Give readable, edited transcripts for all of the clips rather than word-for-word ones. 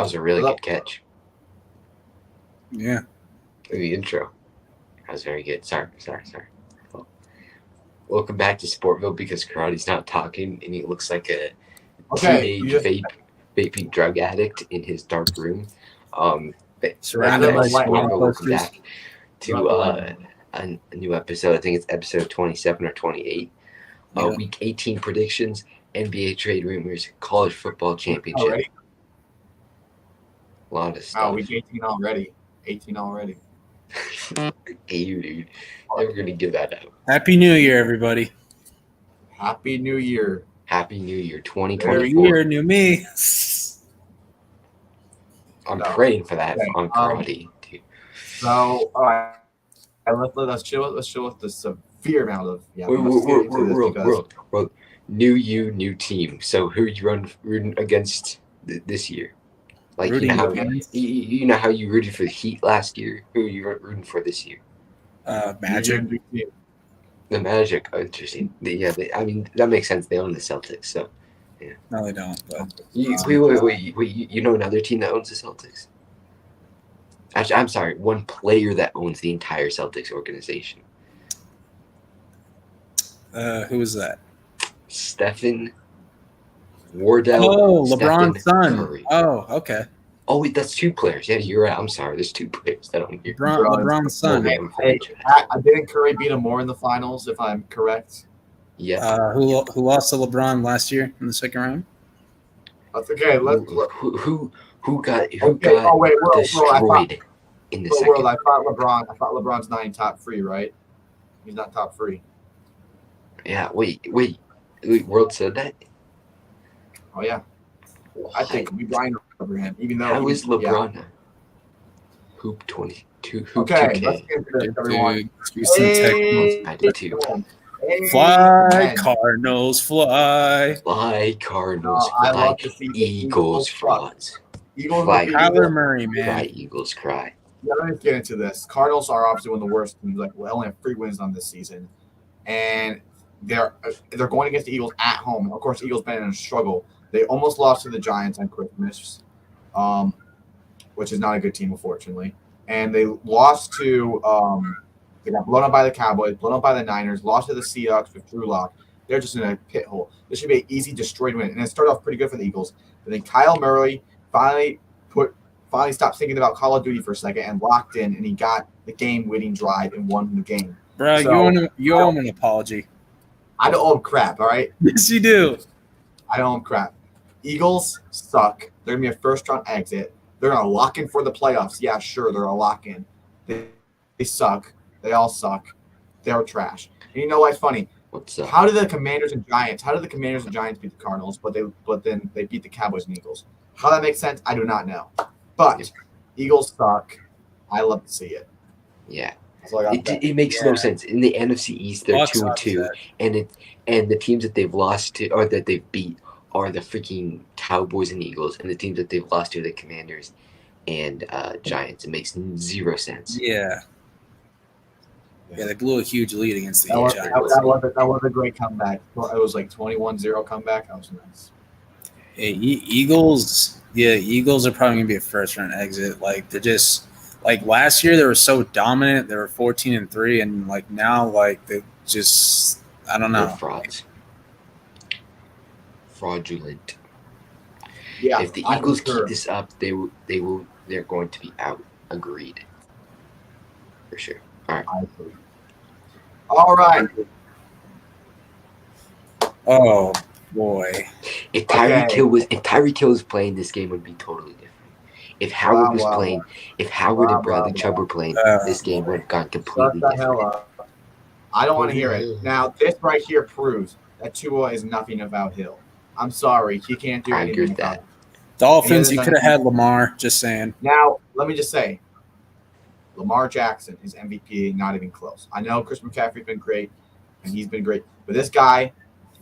was a really good catch. Yeah. The intro. That was very good. Sorry. Well, welcome back to Sportville because Karate's not talking and he looks like a teenage vaping drug addict in his dark room. Surrounded by Sportville, welcome posters. back to a new episode. I think it's episode 27 or 28. Yeah. Week 18 predictions, NBA trade rumors, college football championship. Already? A lot of stuff. Oh, week 18 already. 18 already. Hey, you, dude. Never going to give that up. Happy New Year, everybody. Happy New Year. Happy New Year, New 2024. Year, new me. I'm praying for that on karate, dude. So, all right. Let's chill with the severe amount of We're new you, new team. So who are you rooting against this year? Like you know how you rooted for the Heat last year. Who are you rooting for this year? Magic. The Magic. Oh, interesting. I mean that makes sense. They own the Celtics, so yeah. No, they don't. But Wait. You know another team that owns the Celtics? Actually, I'm sorry. One player that owns the entire Celtics organization. Who is that? Stephen Wardell. Oh, Stephen LeBron's son. Curry. Oh, okay. Oh, wait, that's two players. Yeah, you're right. I'm sorry. There's two players that own here. LeBron's son. Hey, didn't Curry beat him more in the finals, if I'm correct? Yeah. Who lost to LeBron last year in the second round? That's okay. Who got destroyed in the second round? I thought LeBron's not in top 3, right? He's not top 3. Yeah, wait. World said that? Oh, yeah. I think we blind over him, even though how is LeBron hoop 22? Hoop okay, 2K. let's get into this, everyone. I did too. Fly, Cardinals, fly. Fly, Cardinals, I fly. love to see the Eagles, frauds. Eagles Fly. Kyler Murray, man. Cry, Eagles, cry. Yeah, let me get into this. Cardinals are obviously one of the worst teams. Like, we only have 3 wins on this season, and they're going against the Eagles at home. Of course, the Eagles been in a struggle. They almost lost to the Giants on Christmas, which is not a good team, unfortunately. And they lost to they got blown up by the Cowboys, blown up by the Niners, lost to the Seahawks with Drew Lock. They're just in a pit hole. This should be an easy, destroyed win. And it started off pretty good for the Eagles. But then Kyle Murray finally stopped thinking about Call of Duty for a second and locked in, and he got the game-winning drive and won the game. Bro, you owe him an apology. I don't owe him crap, all right? Yes, you do. I don't owe him crap. Eagles suck. They're going to be a first-round exit. They're going to lock in for the playoffs. Yeah, sure, they're a lock-in. They suck. They all suck. They're trash. And you know what's funny? What's up? How did the Commanders and Giants beat the Cardinals, but then they beat the Cowboys and Eagles? How that makes sense, I do not know. But Eagles suck. I love to see it. Yeah. It makes no sense. In the NFC East, they're 2-2, and the teams that they've lost to or that they've beat are the freaking Cowboys and Eagles, and the teams that they've lost to are the Commanders and Giants. It makes zero sense. Yeah. Yeah, they blew a huge lead against the Giants. That was a great comeback. It was like 21-0 comeback. That was nice. Hey, Eagles are probably going to be a first-round exit. Like, they're just – like, last year they were so dominant. They were 14-3, and, like, now, like, they just – I don't know. They're frauds. Fraudulent. Yeah. If the Eagles keep this up, they're going to be out. Agreed. For sure. All right. All right. Oh boy! If Tyreek Hill was playing, this game would be totally different. If Howard was playing, if Howard and Bradley Chubb were playing, this game would have gone completely different. I don't want to hear it. Now, this right here proves that Tua is nothing about Hill. I'm sorry, he can't do anything. I agree with that. Dolphins, you could have had Lamar. Just saying. Now, let me just say, Lamar Jackson is MVP, not even close. I know Chris McCaffrey's been great, and he's been great, but this guy,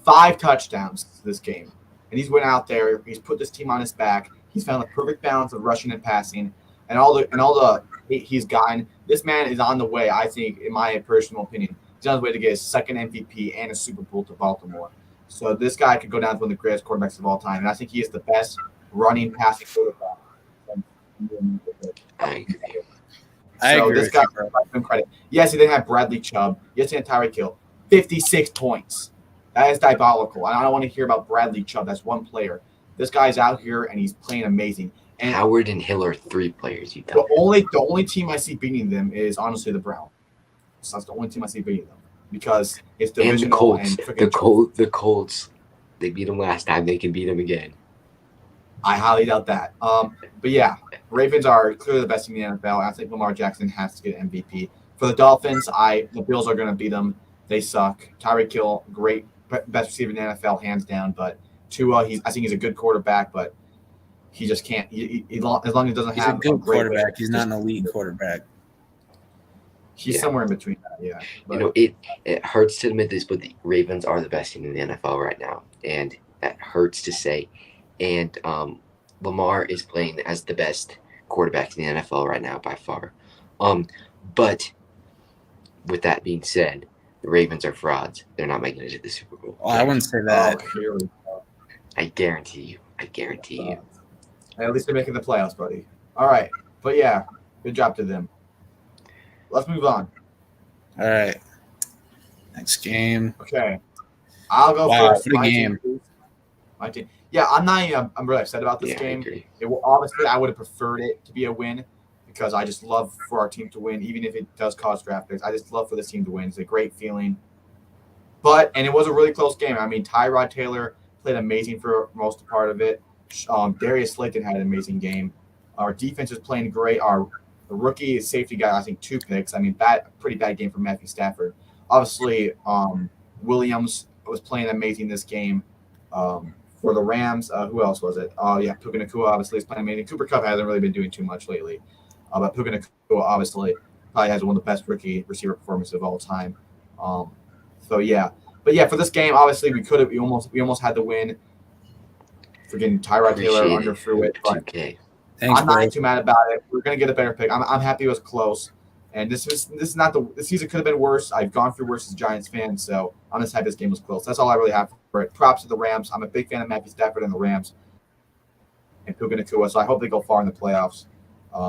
5 touchdowns this game, and he's went out there. He's put this team on his back. He's found the perfect balance of rushing and passing, and all the he's gotten. This man is on the way. I think, in my personal opinion, he's on his way to get his second MVP and a Super Bowl to Baltimore. So this guy could go down as one of the greatest quarterbacks of all time, and I think he is the best running, passing quarterback I agree. I So agree this with guy, you, bro. give him credit. Yes, he didn't have Bradley Chubb. Yes, he had Tyreek Hill. 56 points. That is diabolical. I don't want to hear about Bradley Chubb. That's one player. This guy's out here and he's playing amazing. And Howard and Hill are 3 players. You the tell me. only team I see beating them is honestly the Browns. So that's the only team I see beating them because it's And the divisional Colts. and The Colts. They beat them last time. They can beat them again. I highly doubt that. But yeah, Ravens are clearly the best team in the NFL. I think Lamar Jackson has to get MVP. For the Dolphins, the Bills are going to beat them. They suck. Tyreek Hill, great, best receiver in the NFL, hands down. But Tua, I think he's a good quarterback, but he just can't. As long as he doesn't He's have a good great quarterback. He's not an elite quarterback. He's Yeah. somewhere in between that. Yeah, but It hurts to admit this, but the Ravens are the best team in the NFL right now, and that hurts to say. And Lamar is playing as the best quarterback in the NFL right now by far. But with that being said, the Ravens are frauds. They're not making it to the Super Bowl. Well, I wouldn't say that. here we go. I guarantee you. I guarantee you. At least they're making the playoffs, buddy. All right, but yeah, good job to them. Let's move on. All right. Next game. Okay, I'll go Wow, first. for the My game. team. My team. Yeah, I'm really upset about this Yeah, I game. agree. Obviously, I would have preferred it to be a win because I just love for our team to win, even if it does cause draft picks. I just love for this team to win. It's a great feeling. And it was a really close game. I mean, Tyrod Taylor played amazing for most part of it. Darius Slayton had an amazing game. Our defense is playing great. Our rookie safety got, I think, 2 picks. I mean, pretty bad game for Matthew Stafford. Obviously, Williams was playing amazing this game. For the Rams, who else was it? Puka Nacua obviously is playing amazing. Cooper Kupp hasn't really been doing too much lately. But Puka Nacua obviously probably has one of the best rookie receiver performances of all time. But yeah, for this game, obviously we almost had the win. Freaking Tyrod Taylor underthrew it, but 2K. Thanks, I'm bro. not too mad about it. We're gonna get a better pick. I'm happy it was close. And this is not the season could have been worse. I've gone through worse as a Giants fan, so I'm just happy this game was close. That's all I really have for it. Props to the Rams. I'm a big fan of Matthew Stafford and the Rams and Puka Nacua, so I hope they go far in the playoffs.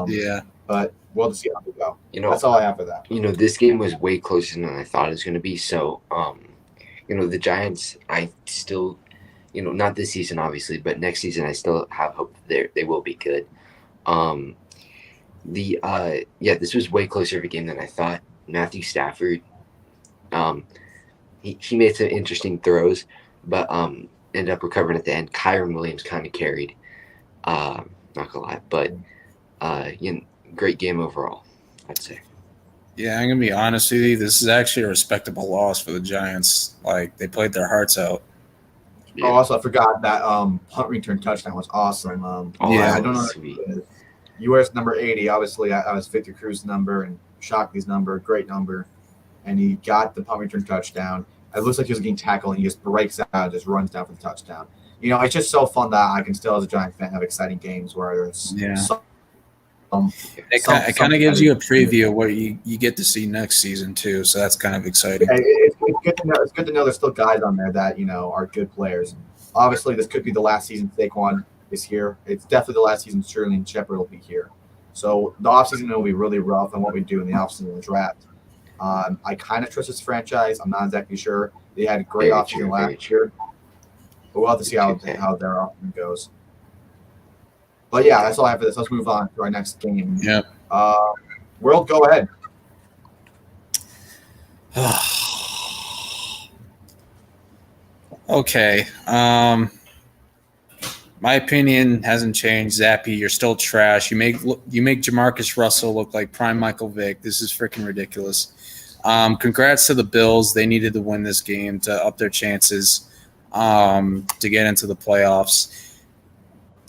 Yeah. But we'll just see how they go. That's all I have for that. This game was way closer than I thought it was going to be. So, the Giants, I still, not this season, obviously, but next season, I still have hope they will be good. This was way closer of a game than I thought. Matthew Stafford, he made some interesting throws, but ended up recovering at the end. Kyron Williams kind of carried, not gonna lie, but great game overall, I'd say. Yeah, I'm gonna be honest with you. This is actually a respectable loss for the Giants. Like, they played their hearts out. Yeah. Oh, also I forgot that punt return touchdown was awesome. Yeah, I don't know. Sweet. US number 80, obviously that was Victor Cruz's number and Shockley's number, great number, and he got the punt return touchdown. It looks like he was getting tackled, and he just breaks out and just runs down for the touchdown. It's just so fun that I can still, as a Giant fan, have exciting games where there's It kind of gives you a preview of what you get to see next season too, so that's kind of exciting. It's good to know. It's good to know there's still guys on there that are good players. Obviously, this could be the last season Saquon is here. It's definitely the last season Sterling Shepard will be here. So the offseason will be really rough on what we do in the offseason in the draft. I kind of trust this franchise. I'm not exactly sure. They had a great offseason last year. But we'll have to see how their offseason goes. But yeah, that's all I have for this. Let's move on to our next game. Yeah. World, go ahead. Okay. My opinion hasn't changed. Zappy, you're still trash. You make Jamarcus Russell look like prime Michael Vick. This is freaking ridiculous. Congrats to the Bills. They needed to win this game to up their chances to get into the playoffs.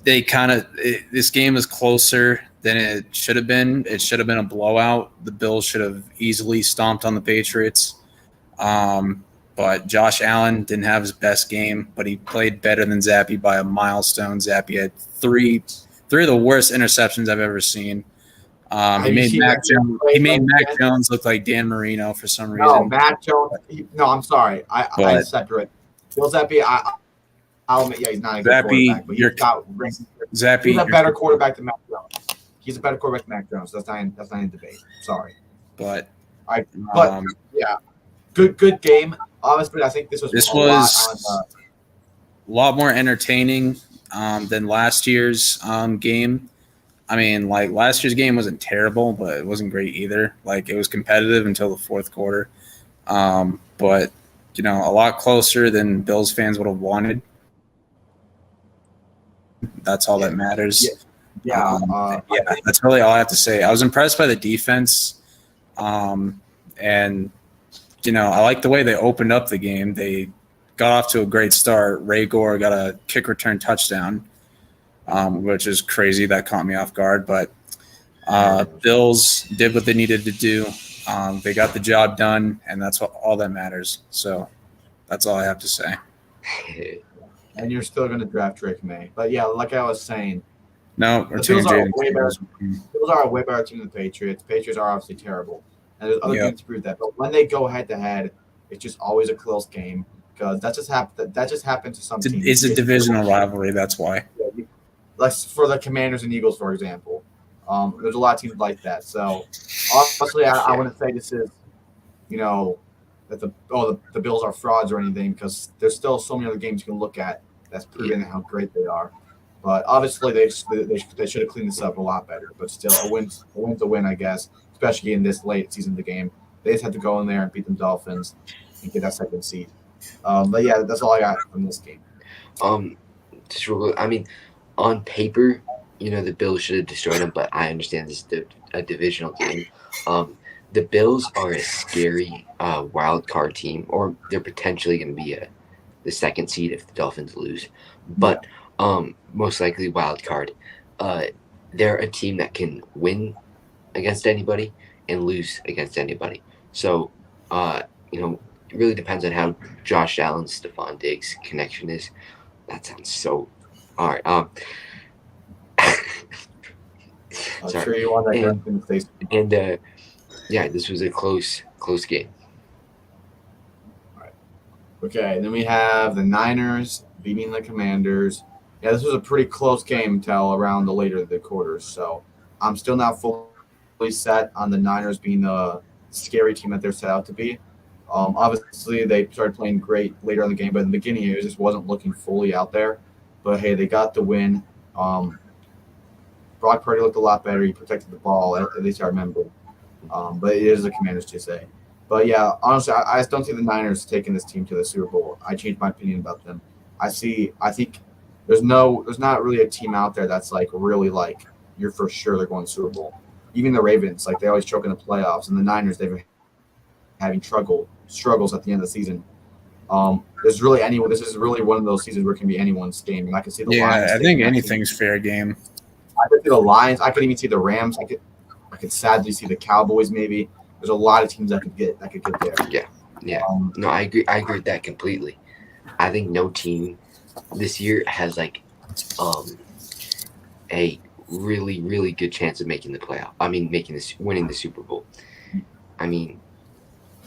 This game is closer than it should have been. It should have been a blowout. The Bills should have easily stomped on the Patriots. But Josh Allen didn't have his best game, but he played better than Zappy by a milestone. Zappy had three of the worst interceptions I've ever seen. He made Mac Jones look like Dan Marino for some reason. No, Mac Jones. I'm sorry. I separate. Bill Zappy, I'll admit, he's not a good quarterback, but he's a better quarterback than Mac Jones. he's a better quarterback than Mac Jones. That's not in debate. Sorry. but But yeah, good game. Honestly, I think this was a lot more entertaining than last year's game. I mean, like last year's game wasn't terrible, but it wasn't great either. Like it was competitive until the fourth quarter, but a lot closer than Bills fans would have wanted. That's all that matters. Yeah, that's really all I have to say. I was impressed by the defense, and I like the way they opened up the game. They got off to a great start. Ray Gore got a kick return touchdown, which is crazy. That caught me off guard, but Bills did what they needed to do. They got the job done, and that's all that matters. So that's all I have to say. And you're still going to draft Drake May. But, yeah, like I was saying, no, the Bills are a way better team than the Patriots. Patriots are obviously terrible. And there's other things to prove that. But when they go head-to-head, it's just always a close game because that just happens to some teams. It's a divisional rivalry. That's why. Like for the Commanders and Eagles, for example. There's a lot of teams like that. So, honestly, I wouldn't say this is, that the Bills are frauds or anything because there's still so many other games you can look at that's proving how great they are. But obviously, they should have cleaned this up a lot better. But still, a win's a win, I guess, especially in this late season of the game. They just had to go in there and beat the Dolphins and get that second seed. But, yeah, that's all I got from this game. I mean, on paper, the Bills should have destroyed them, but I understand this is a divisional game. The Bills are a scary wild card team, or they're potentially going to be the second seed if the Dolphins lose. But most likely wild card. They're a team that can win against anybody and lose against anybody. So, it really depends on how Josh Allen's Stephon Diggs connection is. That sounds so all right. I'm sure you want that face. And this was a close game. All right. Okay, then we have the Niners beating the Commanders. Yeah, this was a pretty close game until around the later of the quarters. So I'm still not fully set on the Niners being the scary team that they're set out to be. Obviously, they started playing great later in the game, but in the beginning, it just wasn't looking fully out there. But, hey, they got the win. Brock Purdy looked a lot better. He protected the ball, at least I remember. But it is the Commanders to say. But, yeah, honestly, I just don't see the Niners taking this team to the Super Bowl. I changed my opinion about them. I think there's not really a team out there that's, really, you're for sure they're going to the Super Bowl. Even the Ravens, they always choke in the playoffs. And the Niners, they've been having struggles at the end of the season. This is really one of those seasons where it can be anyone's game. And I can see the Lions. I think anything's fair game. I could see the Lions. I could even see the Rams. I could sadly see the Cowboys maybe. There's a lot of teams that could get there. Yeah. No, I agree with that completely. I think no team this year has a really, really good chance of making the playoff. I mean, winning the Super Bowl. I mean,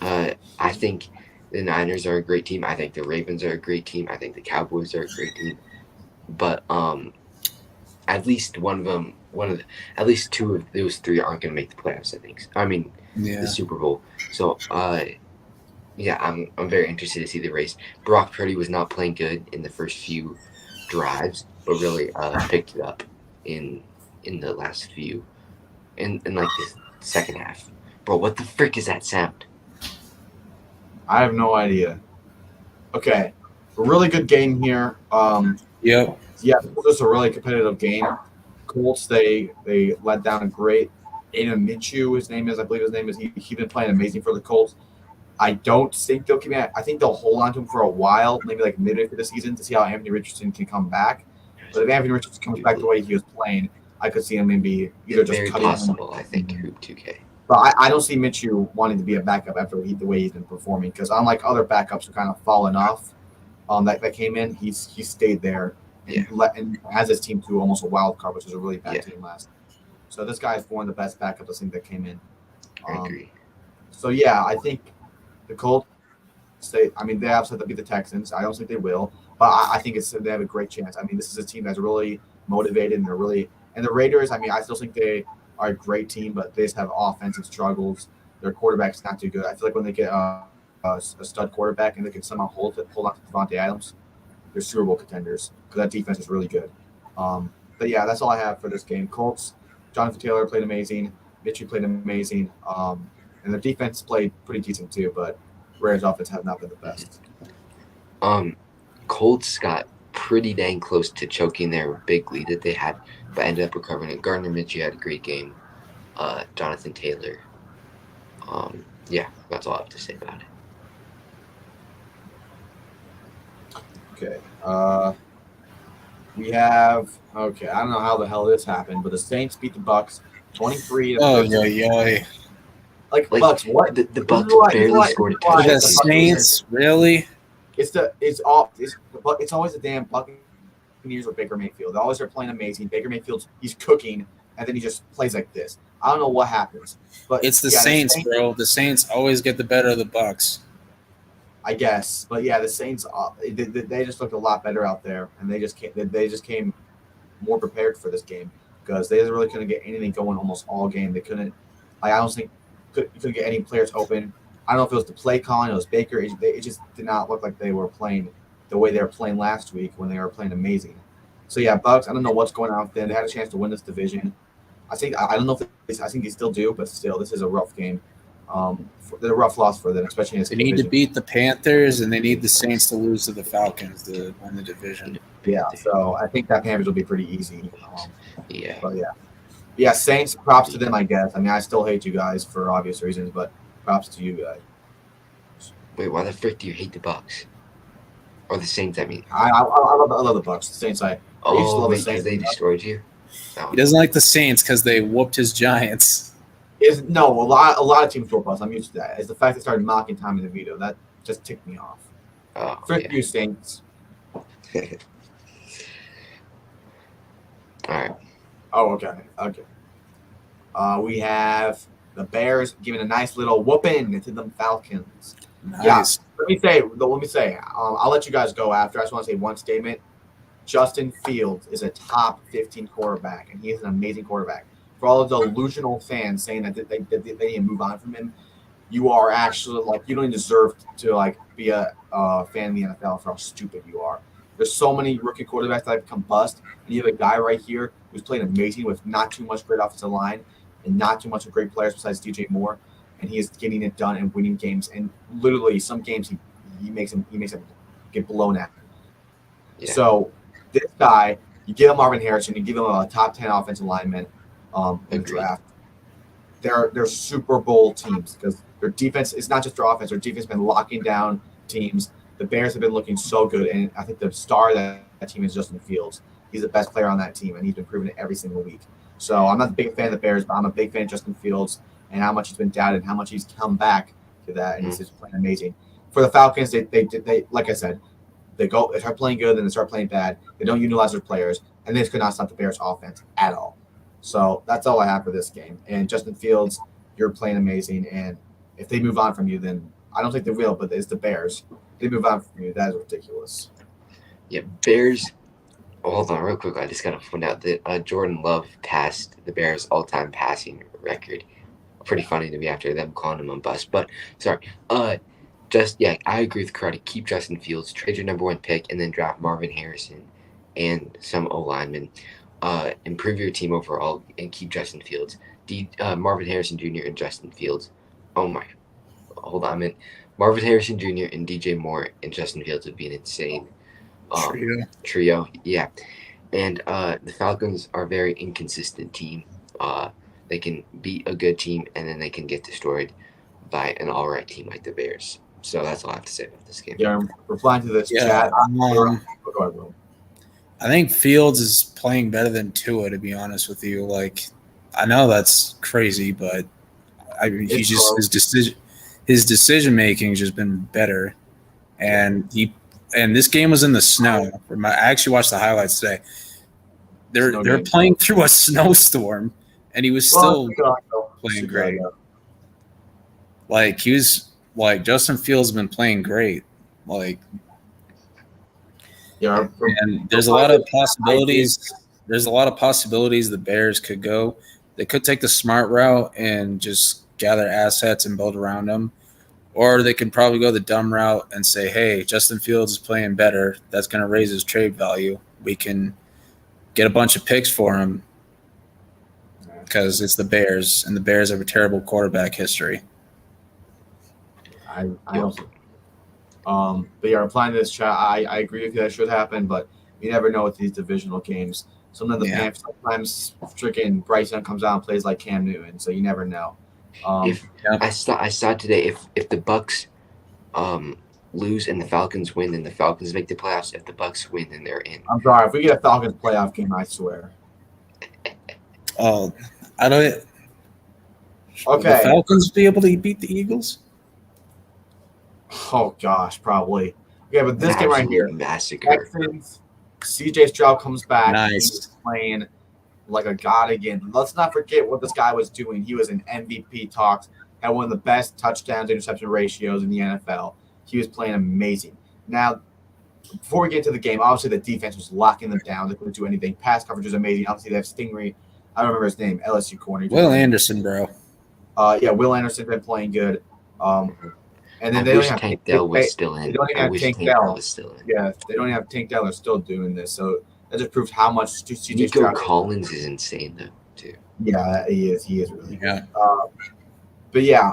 I think the Niners are a great team. I think the Ravens are a great team. I think the Cowboys are a great team. But at least at least two of those three aren't going to make the playoffs. I think. The Super Bowl. So, I'm very interested to see the race. Brock Purdy was not playing good in the first few drives, but really picked it up in the last few, in the second half. Bro, what the frick is that sound? I have no idea. Okay, a really good game here. Yep. Yeah, this was a really competitive game. Colts, they let down a great Aiden Minshew, I believe his name is. He's been playing amazing for the Colts. I don't think they'll keep him. I think they'll hold on to him for a while, maybe midway through the season, to see how Anthony Richardson can come back. But if Anthony Richardson comes back the way he was playing, I could see him maybe either just very cutting possible. him. I think Hoop 2K. But I don't see Minshew wanting to be a backup after the way he's been performing, because unlike other backups who kind of fallen off, that came in, he stayed there and has his team to almost a wild card, which was a really bad team last. So this guy is one of the best backups I think that came in. I agree. So I think the Colts. They obviously have to beat the Texans. I don't think they will, but I think they have a great chance. This is a team that's really motivated and they're really And the Raiders, I mean, I still think they are a great team, but they just have offensive struggles. Their quarterback's not too good. I feel like when they get a stud quarterback and they can somehow hold on to Devontae Adams, they're Super Bowl contenders because that defense is really good. But yeah, that's all I have for this game. Colts, Jonathan Taylor played amazing. Mitchell played amazing. And the defense played pretty decent too, but Raiders' offense have not been the best. Colts got pretty dang close to choking their big lead that they had, but ended up recovering it. Gardner Minshew had a great game. Jonathan Taylor. Yeah, that's all I have to say about it. Okay. We have I don't know how the hell this happened, but the Saints beat the Bucks 23. Oh yeah. Like Bucks, what? The Bucks barely scored a The touchdown. Saints, really? It's always the damn Buccaneers or Baker Mayfield. They always are playing amazing. Baker Mayfield's he's cooking, and then he just plays like this. I don't know what happens, but It's the Saints, bro. The Saints always get the better of the Bucks. I guess, but yeah, the Saints they just looked a lot better out there, and they just came more prepared for this game because they really couldn't get anything going almost all game. They couldn't. I don't think you couldn't get any players open. I don't know if it was the play calling, it was Baker. It just did not look like they were playing the way they were playing last week when they were playing amazing. So yeah, Bucks. I don't know what's going on with them. They had a chance to win this division. I don't know if I think they still do, but still, this is a rough game. They're a rough loss for them, especially in this They division. need to beat the Panthers, and they need the Saints to lose to the Falcons to win the division. Yeah, so I think that Panthers will be pretty easy. Yeah. But yeah, Saints. Props to them, I guess. I mean, I still hate you guys for obvious reasons, but props to you guys. Wait, why the frick do you hate the Bucks? Or the Saints, I mean. I love the Bucks. The Saints. I used to love the Wait, Saints. because they destroyed you? No. He doesn't like the Saints because they whooped his Giants. A lot of teams whoop us. I'm used to that. It's the fact they started mocking Tommy DeVito that just ticked me off. Oh, Frick you, Saints. All right. Oh, okay. We have the Bears giving a nice little whooping to the Falcons. Nice. Let me say. I'll let you guys go after. I just want to say one statement. Justin Fields is a top 15 quarterback, and he is an amazing quarterback. For all of the delusional fans saying that they need to move on from him, you are actually you don't even deserve to be a fan of the NFL for how stupid you are. There's so many rookie quarterbacks that have become bust, and you have a guy right here who's playing amazing with not too much great offensive line and not too much of great players besides DJ Moore, and he is getting it done and winning games. And literally, some games he makes him get blown at. Yeah. So this guy, you give him Marvin Harrison, you give him a top 10 offensive lineman in the draft. They're Super Bowl teams because their defense is not just their offense. Their defense has been locking down teams. The Bears have been looking so good, and I think the star of that team is Justin Fields. He's the best player on that team, and he's been proving it every single week. So I'm not a big fan of the Bears, but I'm a big fan of Justin Fields and how much he's been doubted and how much he's come back to that, and he's just playing amazing. For the Falcons, they like I said, they start playing good, then they start playing bad. They don't utilize their players, and they just could not stop the Bears' offense at all. So that's all I have for this game. And Justin Fields, you're playing amazing, and if they move on from you, then I don't think they will, but it's the Bears. If they move on from you, that is ridiculous. Yeah, Bears. Hold on, real quick. I just gotta point out that Jordan Love passed the Bears' all-time passing record. Pretty funny to me after them calling him a bust. But sorry. I agree with Karate. Keep Justin Fields, trade your number 1 pick, and then draft Marvin Harrison and some O linemen. Improve your team overall and keep Justin Fields. Marvin Harrison Jr. and Justin Fields. Oh my. Hold on. Marvin Harrison Jr. and DJ Moore and Justin Fields would be an insane trio. Yeah. And the Falcons are a very inconsistent team. They can beat a good team and then they can get destroyed by an all right team like the Bears. So that's all I have to say about this game. Yeah, I'm replying to this chat. Go ahead, Will. I think Fields is playing better than Tua, to be honest with you. I know that's crazy, but his decision making has just been better. And this game was in the snow. I actually watched the highlights today. They're playing through a snowstorm, and he was still playing great. Justin Fields has been playing great. Yeah, and there's a lot of possibilities. there's a lot of possibilities the Bears could go. They could take the smart route and just gather assets and build around them. Or they could probably go the dumb route and say, hey, Justin Fields is playing better. That's going to raise his trade value. We can get a bunch of picks for him because it's the Bears, and the Bears have a terrible quarterback history. I also. But yeah, replying to this chat, I agree with you that should happen, but you never know with these divisional games. Sometimes sometimes freaking Bryce Young comes out and plays like Cam Newton, so you never know. I saw today if the Bucks lose and the Falcons win, then the Falcons make the playoffs. If the Bucks win, then they're in. I'm sorry, if we get a Falcons playoff game, I swear. Oh, I don't. Okay. The Falcons be able to beat the Eagles? Oh gosh, probably. Okay, but this game right here, massacre. Texans. CJ Stroud comes back. Nice. He's playing like a god again. Let's not forget what this guy was doing. He was in MVP talks, had one of the best touchdowns to interception ratios in the NFL. He was playing amazing. Now, before we get into the game, obviously the defense was locking them down. They couldn't do anything. Pass coverage was amazing. Obviously, they have Stingray. I don't remember his name. LSU corner. Will Anderson, bro. Yeah, Will Anderson's been playing good. And then I they don't wish have Tank Dell was still in. They don't even I have wish Tank Tank Dell. Dell was still in. Yeah, they don't even have Tank Dell. They're still doing this. So that just proves how much CJ Nico Stroud. Collins is insane though too. Yeah, he is. He is really good. Yeah. But yeah,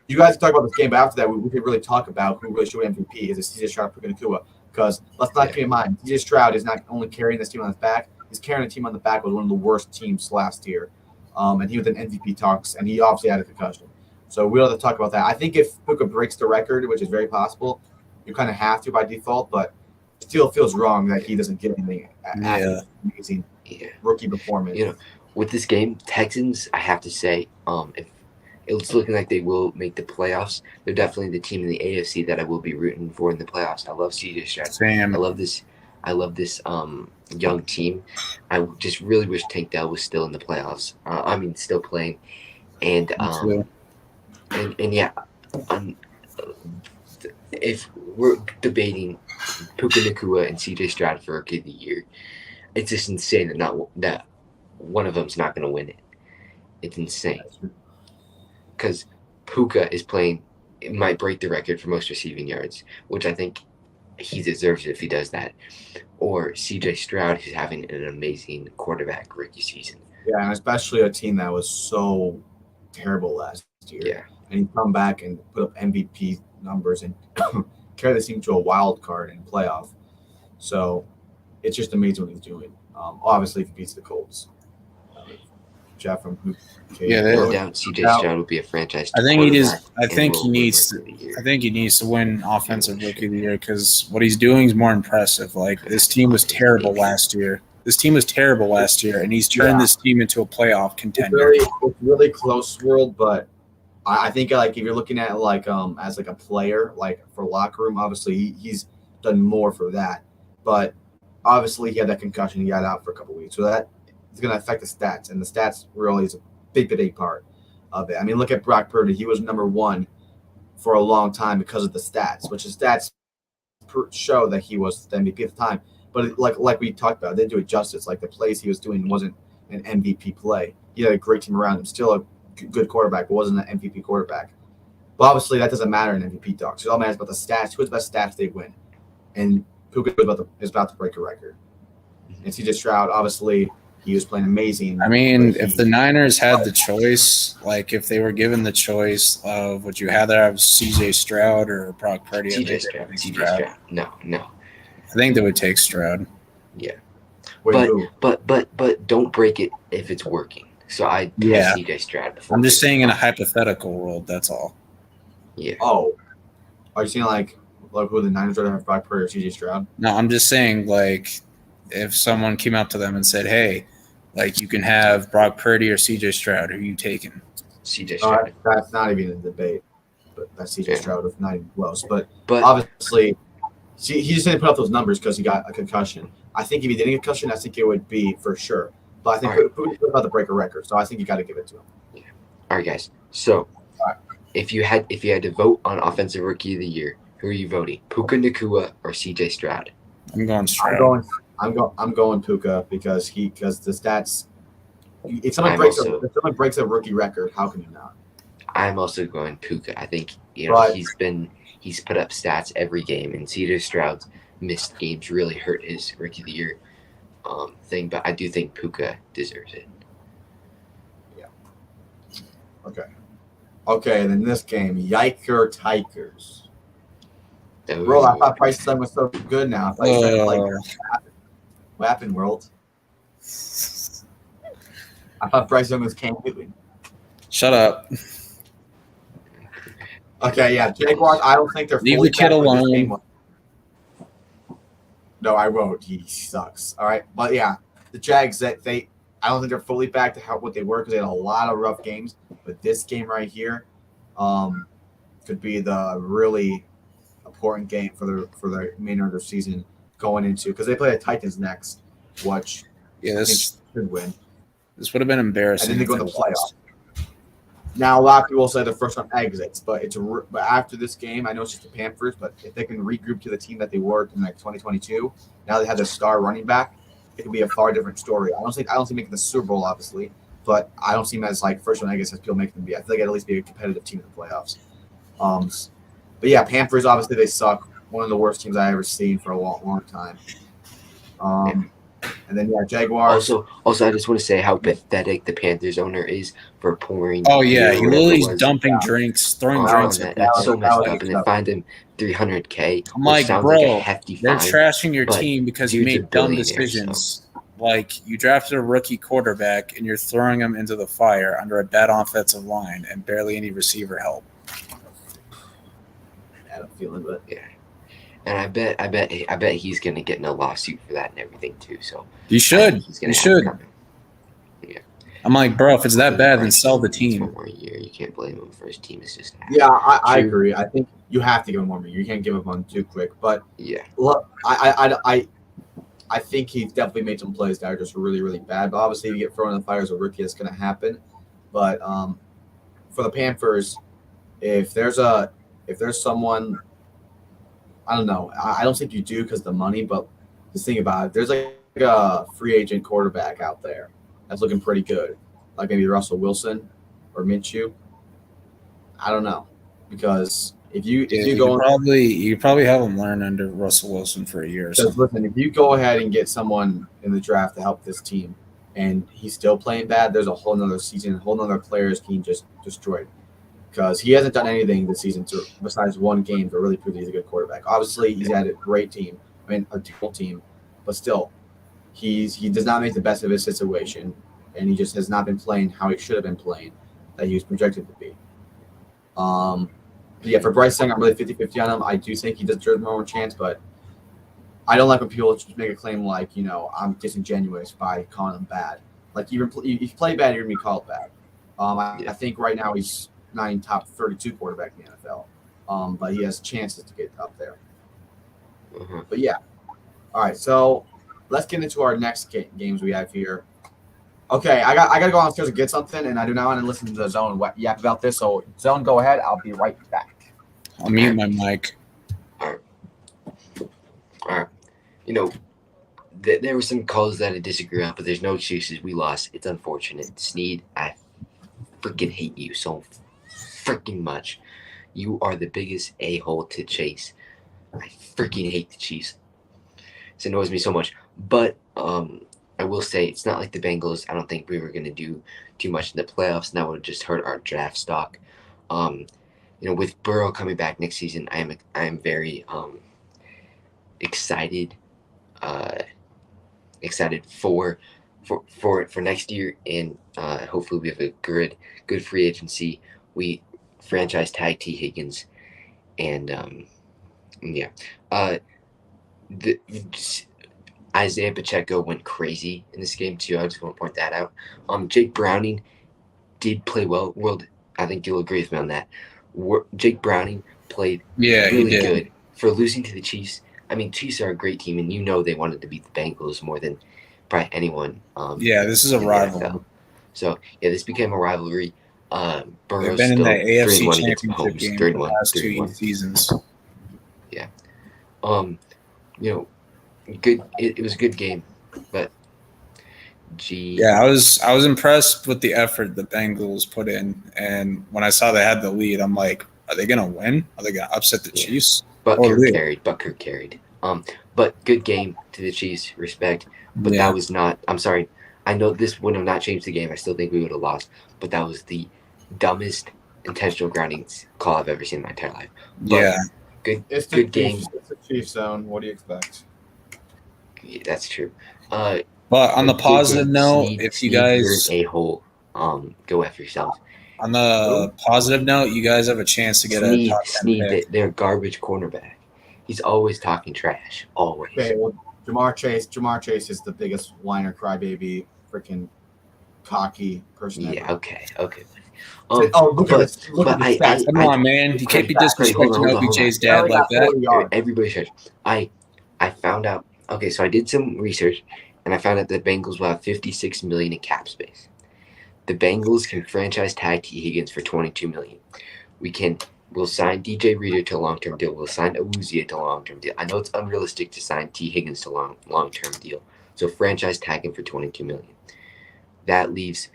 you guys talk about this game, but after that, we could really talk about who really should win MVP. Is it CJ Stroud or Puka Nacua? Because let's not keep in mind, CJ Stroud is not only carrying this team on his back, he's carrying a team on the back with one of the worst teams last year. And he was in MVP talks, and he obviously had a concussion. So we'll have to talk about that. I think if Puka breaks the record, which is very possible, you kind of have to by default, but it still feels wrong that he doesn't get anything. Amazing rookie performance. You know, with this game, Texans, I have to say, if it's looking like they will make the playoffs, they're definitely the team in the AFC that I will be rooting for in the playoffs. I love CJ Stroud. Same. I love this young team. I just really wish Tank Dell was still in the playoffs. Still playing. And yeah, if we're debating Puka Nacua and CJ Stroud for Rookie of the Year, it's just insane that one of them's not going to win it. It's insane because Puka is playing. It might break the record for most receiving yards, which I think he deserves it if he does that. Or CJ Stroud, who's having an amazing quarterback rookie season. Yeah, and especially a team that was so terrible last year. Yeah. And he come back and put up MVP numbers and carry the team to a wild card in playoff. So it's just amazing what he's doing. Obviously, if he beats the Colts. Jeff from no doubt CJ Stroud will be a franchise. I think he needs to win Offensive Rookie of the Year because what he's doing is more impressive. Like this team was terrible last year. And he's turned this team into a playoff contender. It's really close, world, but I think like if you're looking at like as like a player, like for locker room, obviously he's done more for that. But obviously he had that concussion, he got out for a couple of weeks, so that is going to affect the stats, and the stats really is a big part of it. I mean, look at Brock Purdy; he was number one for a long time because of the stats, which the stats show that he was the MVP at the time. But like we talked about, they didn't do it justice. Like the plays he was doing wasn't an MVP play. He had a great team around him, still a good quarterback, but wasn't an MVP quarterback. But obviously that doesn't matter in MVP talks. It all matters about the stats. Who has the best stats, they win. And Puka is about to break a record. And CJ Stroud, obviously, he was playing amazing. I mean, if the Niners had the choice, like if they were given the choice of would you rather have CJ Stroud or Brock Purdy? CJ Stroud. No. I think they would take Stroud. Yeah. But don't break it if it's working. So I have CJ Stroud before. I'm just saying in a hypothetical world, that's all. Yeah. Oh. Are you saying like who the Niners would have Brock Purdy or CJ Stroud? No, I'm just saying like if someone came up to them and said, hey, like you can have Brock Purdy or CJ Stroud, who are you taking? CJ Stroud. That's not even a debate. But that's CJ Stroud, if not even close. But obviously he just didn't put up those numbers because he got a concussion. I think if he didn't get a concussion, I think it would be for sure. But I think Puka's about to break a record, so I think you got to give it to him. Yeah. All right, guys. So if you had to vote on Offensive Rookie of the Year, who are you voting? Puka Nacua or CJ Stroud? I'm going Stroud. I'm going Puka because the stats. If someone breaks a rookie record, how can you not? I'm also going Puka. I think But- he's put up stats every game, and Cedar Stroud's missed games really hurt his rookie of the year thing. But I do think Puka deserves it. Okay, and in this game, Yiker Tigers. That Bro, I was- thought Bryce Young was so good now. I thought he was like, what happened, world? I thought Bryce Young was Cam Newton. Shut up. Okay, yeah, Jaguars. I don't think they're Leave fully the kid back for this alone. game. No, I won't. He sucks. All right, but yeah, the Jags I don't think they're fully back to what they were because they had a lot of rough games. But this game right here, could be the really important game for the remainder of their season going into because they play the Titans next, which Yeah, I think this should win. would have been embarrassing. And then they go if to they the lost. Now, a lot of people say the first round exits, but but after this game, I know it's just the Panthers, but if they can regroup to the team that they were in like 2022, now they have their star running back, it could be a far different story. I don't see making the Super Bowl, obviously, but I don't see them as like first round exits as people make them be. I feel like they'd at least be a competitive team in the playoffs. But yeah, Panthers obviously they suck. One of the worst teams I ever seen for a long time. And then yeah, Jaguars. Also, I just want to say how pathetic the Panthers owner is for pouring. Oh yeah, beer or he whatever literally it is was dumping drinks, throwing on drinks. that. At That's people. so messed was up, and then tough. fined him $300K. I'm like, sounds bro, like a hefty they're fine. trashing your but team because you dude's a made dumb billionaire, decisions. Like you drafted a rookie quarterback and you're throwing him into the fire under a bad offensive line and barely any receiver help. I had a feeling, but Yeah, and I bet he's gonna get in a lawsuit for that and everything too. So You I should. think he's gonna You have should. it coming. I'm like, bro, if it's that bad, then Bryce sell the needs team. One more year, you can't blame him for his team. It's just yeah, I True. agree. I think you have to give him one more. You can't give him one too quick. But yeah. look, I think he's definitely made some plays that are just really, really bad. But obviously, if you get thrown in the fire as a rookie, that's going to happen. But for the Panthers, if there's someone, I don't know. I don't think you do because of the money. But just think about it. There's like a free agent quarterback out there that's looking pretty good, like maybe Russell Wilson or Minshew. I don't know because if you go you probably have him learn under Russell Wilson for a year or Because something. listen, if you go ahead and get someone in the draft to help this team, and he's still playing bad, there's a whole nother season, a whole nother player's team just destroyed. Because he hasn't done anything this season besides one game to really prove that he's a good quarterback. Obviously, he's had a great team, a terrible team, but still, he does not make the best of his situation, and he just has not been playing how he should have been playing that he was projected to be. Yeah, for Bryce Young, I'm really 50-50 on him. I do think he deserves more of a chance, but I don't like when people just make a claim like, I'm disingenuous by calling him bad. Like, if you play bad, you're going to be called bad. I think right now he's not in top 32 quarterback in the NFL, but he has chances to get up there. Uh-huh. But yeah. All right, so let's get into our next games we have here. Okay, I got to go downstairs and get something, and I do not want to listen to the Zone yap about this. So, Zone, go ahead. I'll be right back. I'll mute my mic. All right. There were some calls that I disagree on, but there's no excuses. We lost. It's unfortunate. Sneed, I freaking hate you so freaking much. You are the biggest a-hole to chase. I freaking hate the Chiefs. It annoys me so much. But I will say it's not like the Bengals. I don't think we were going to do too much in the playoffs, and that would have just hurt our draft stock. With Burrow coming back next season, I am very excited for next year, and hopefully we have a good free agency. We franchise tag T Higgins, and Isaiah Pacheco went crazy in this game too. I just want to point that out. Jake Browning did play well. World, I think you'll agree with me on that. Jake Browning played really good for losing to the Chiefs. I mean, Chiefs are a great team, and they wanted to beat the Bengals more than probably anyone. This is a rival. So this became a rivalry. They've Burrow's been in still the AFC 3-1 Championship against Mahomes, game for the last 2 3-1. seasons. Yeah. good. It was a good game, but Yeah, I was impressed with the effort the Bengals put in, and when I saw they had the lead, I'm like, are they gonna win? Are they gonna upset the Yeah. Chiefs? Butker carried. But good game to the Chiefs. Respect. But Yeah. that was not. I'm sorry. I know this would have not changed the game. I still think we would have lost. But that was the dumbest intentional grounding call I've ever seen in my entire life. But Yeah. good game. It's the Chiefs zone. What do you expect? Yeah, that's true. But on the Good positive game. note, Sneed, if you Sneed, you're guys an a-hole. Go after yourself. on the positive note, you guys have a chance to get a top 10 pick. They're garbage cornerback. He's always talking trash. Always. Okay, well, Jamar Chase is the biggest whiner, crybaby, freaking cocky person ever. Yeah. Okay. Look at this! Look at this! Come on, man! You can't be disrespecting OBJ's dad like that. Everybody shush. I found out. Okay, so I did some research, and I found out the Bengals will have $56 million in cap space. The Bengals can franchise tag T. Higgins for $22 million. We'll sign DJ Reader to a long-term deal. We'll sign Awuzie to a long-term deal. I know it's unrealistic to sign T. Higgins to a long-term deal. So franchise tag him for $22 million. That leaves,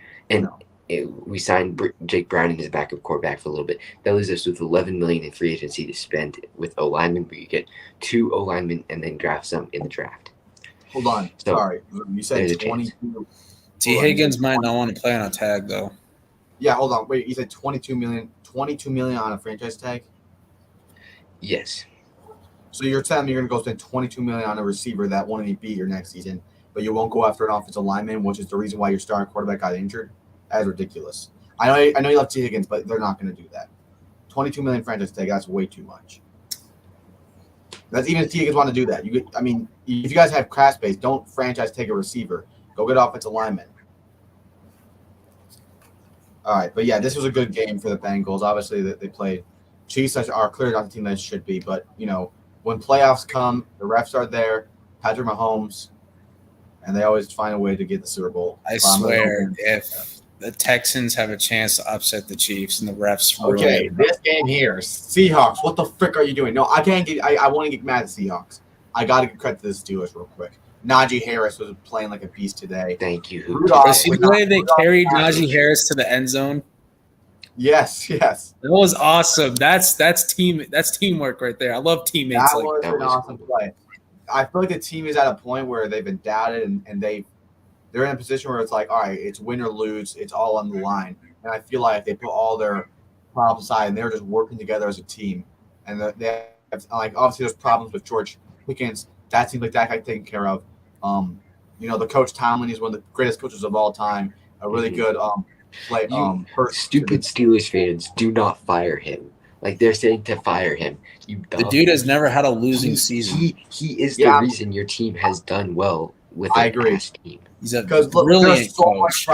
we signed Jake Browning as a backup quarterback for a little bit. That leaves us with $11 million in free agency to spend with O-linemen, but you get 2 O-linemen and then draft some in the draft. Hold on. So, sorry. You said 22. T. Higgins might not want to play on a tag, though. Yeah, hold on. Wait, you said $22 million on a franchise tag? Yes. So you're telling me you're going to go spend $22 million on a receiver that won't even be your next season, but you won't go after an offensive lineman, which is the reason why your starting quarterback got injured? That's ridiculous. I know you love T. Higgins, but they're not going to do that. $22 million franchise tag, that's way too much. That's even if T. Higgins want to do that. If you guys have cap space, don't franchise take a receiver. Go get offensive lineman. All right, but yeah, this was a good game for the Bengals. Obviously, they played. Chiefs are clearly not the team they should be, but when playoffs come, the refs are there. Patrick Mahomes, and they always find a way to get the Super Bowl. I swear, if the Texans have a chance to upset the Chiefs and the refs, okay, this game here, Seahawks. What the frick are you doing? No, I can't get. I want to get mad at the Seahawks. I got to give credit to the Steelers real quick. Najee Harris was playing like a beast today. Thank you. See the way they carried Najee Harris to the end zone? Yes. That was awesome. That's teamwork right there. I love teammates. That was an awesome play. I feel like the team is at a point where they've been doubted and they're in a position where it's like, all right, it's win or lose. It's all on the line. And I feel like they put all their problems aside and they're just working together as a team. And they have, obviously there's problems with George Pickens. That seems like that got taken care of. The coach Tomlin is one of the greatest coaches of all time. A really good stupid Steelers fans, do not fire him. Like they're saying to fire him. The dude has never had a losing season. He is the reason your team has done well with the past team. He's a brilliant coach.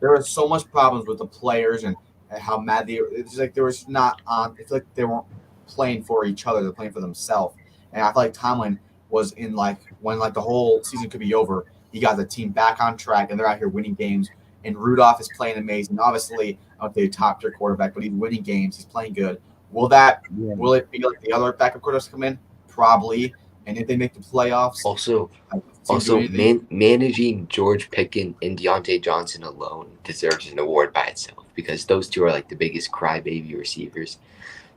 There are so much problems with the players and how mad they. It's like there was not on. It's like they weren't playing for each other; they're playing for themselves. And I feel like Tomlin was in when the whole season could be over. He got the team back on track, and they're out here winning games. And Rudolph is playing amazing. Obviously, I don't think top tier quarterback, but he's winning games. He's playing good. Will it be like the other backup quarterbacks come in? Probably. And if they make the playoffs, also managing George Pickens and Deontay Johnson alone deserves an award by itself because those two are like the biggest crybaby receivers.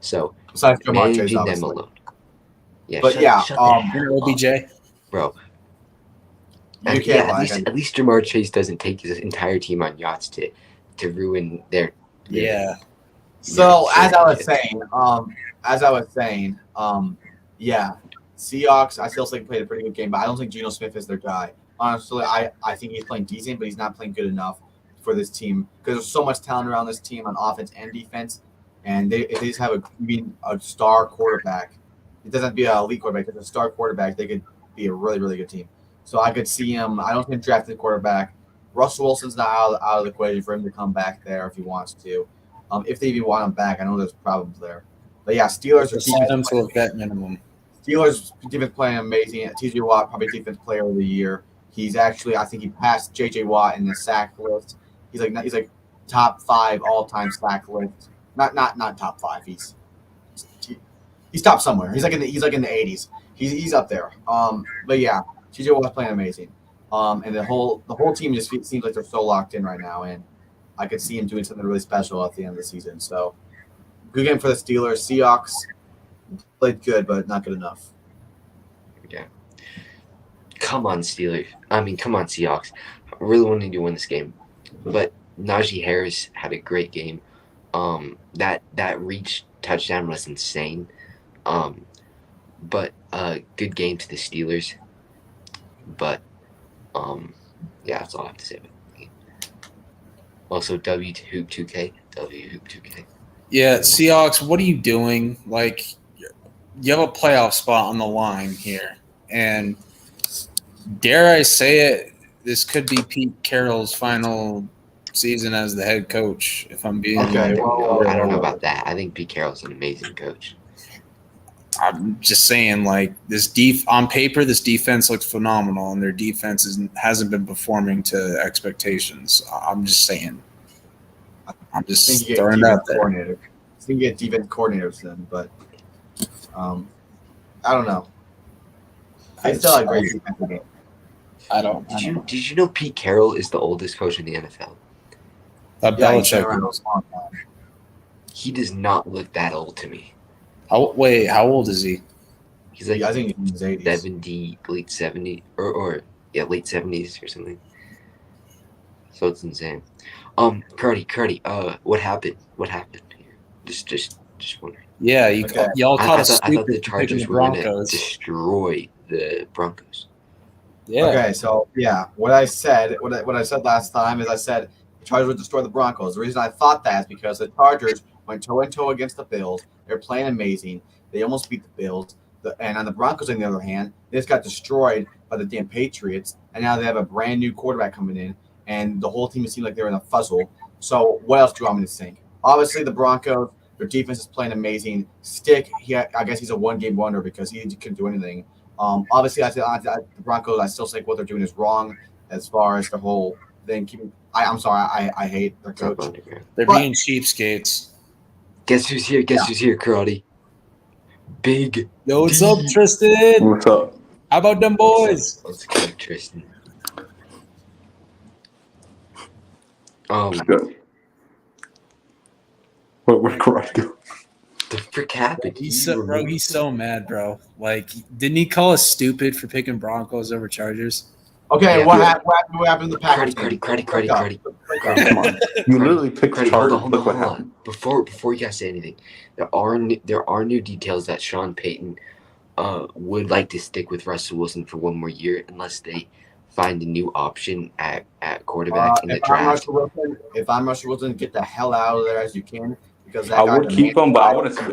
So besides managing them alone. Yeah, but OBJ, bro. At least Jamar Chase doesn't take his entire team on yachts to ruin their. Yeah. So as I was saying, Seahawks. I still think played a pretty good game, but I don't think Geno Smith is their guy. Honestly, I think he's playing decent, but he's not playing good enough for this team because there's so much talent around this team on offense and defense, and if they just have a star quarterback. It doesn't have to be an elite quarterback. If it's a star quarterback, they could be a really, really good team. So I could see him. I don't think drafting a quarterback. Russell Wilson's not out of the equation for him to come back there if he wants to. If they even want him back, I know there's problems there. But yeah, Steelers are sign him to a vet minimum. Steelers defense playing amazing. T.J. Watt probably defense player of the year. He's actually, I think he passed J.J. Watt in the sack list. He's like top 5 all time sack list. Not top 5. He's top somewhere. He's like in the 80s. he's up there. But yeah, TJ Watt's playing amazing. And the whole team just seems like they're so locked in right now, and I could see him doing something really special at the end of the season. So good game for the Steelers. Seahawks played good, but not good enough. Yeah. Come on, Steelers. I mean, come on, Seahawks. I really wanted to win this game, but Najee Harris had a great game. That reach touchdown was insane. But good game to the Steelers. But yeah, that's all I have to say about the game. Also, W to Hoop 2K. W Hoop 2K. Yeah, Seahawks, what are you doing? Like, you have a playoff spot on the line here, and dare I say it, this could be Pete Carroll's final season as the head coach. If I'm being Okay, well, I don't know about that. I think Pete Carroll's an amazing coach. I'm just saying, like, on paper, this defense looks phenomenal, and their defense hasn't been performing to expectations. I'm just saying. I'm just throwing it out there. I think you get defense coordinators then, but I don't know. I still like great defense game. I don't. Did you know Pete Carroll is the oldest coach in the NFL? He's been around a long time. He does not look that old to me. How old is he? He's like I think he's in his 80s. 70, late 70s, or late 70s or something. So it's insane. Curdy, what happened? What happened here? Just wondering. Yeah, y'all caught us I stupid thought the Chargers were going to Broncos. destroy the Broncos. Yeah. Okay, so yeah, what I said last time is I said the Chargers would destroy the Broncos. The reason I thought that is because the Chargers went toe-to-toe against the Bills. They're playing amazing. They almost beat the Bills. And on the Broncos, on the other hand, they just got destroyed by the damn Patriots. And now they have a brand new quarterback coming in. And the whole team seems like they're in a fuzzle. So what else do you want me to think? Obviously, the Broncos, their defense is playing amazing. Stick, I guess he's a one-game wonder because he couldn't do anything. Obviously, the Broncos, I still think what they're doing is wrong as far as the whole thing. I'm sorry, I hate their coach. They're being cheapskates. Guess who's here? Karate. Big. Yo, what's up, Tristan? What's up? How about them boys? Let's go, Tristan. Let's go. Where'd Karate go? The frick happened? He's so mad, bro. Like, didn't he call us stupid for picking Broncos over Chargers? Okay, Yeah, what happened to the Packers? Credit. Come on. You literally picked Chargers. Look what happened. Before you guys say anything, there are new details that Sean Payton would like to stick with Russell Wilson for one more year unless they find a new option at quarterback in the draft. If I'm Russell Wilson, get the hell out of there as you can. Because I would keep him, but I want to see.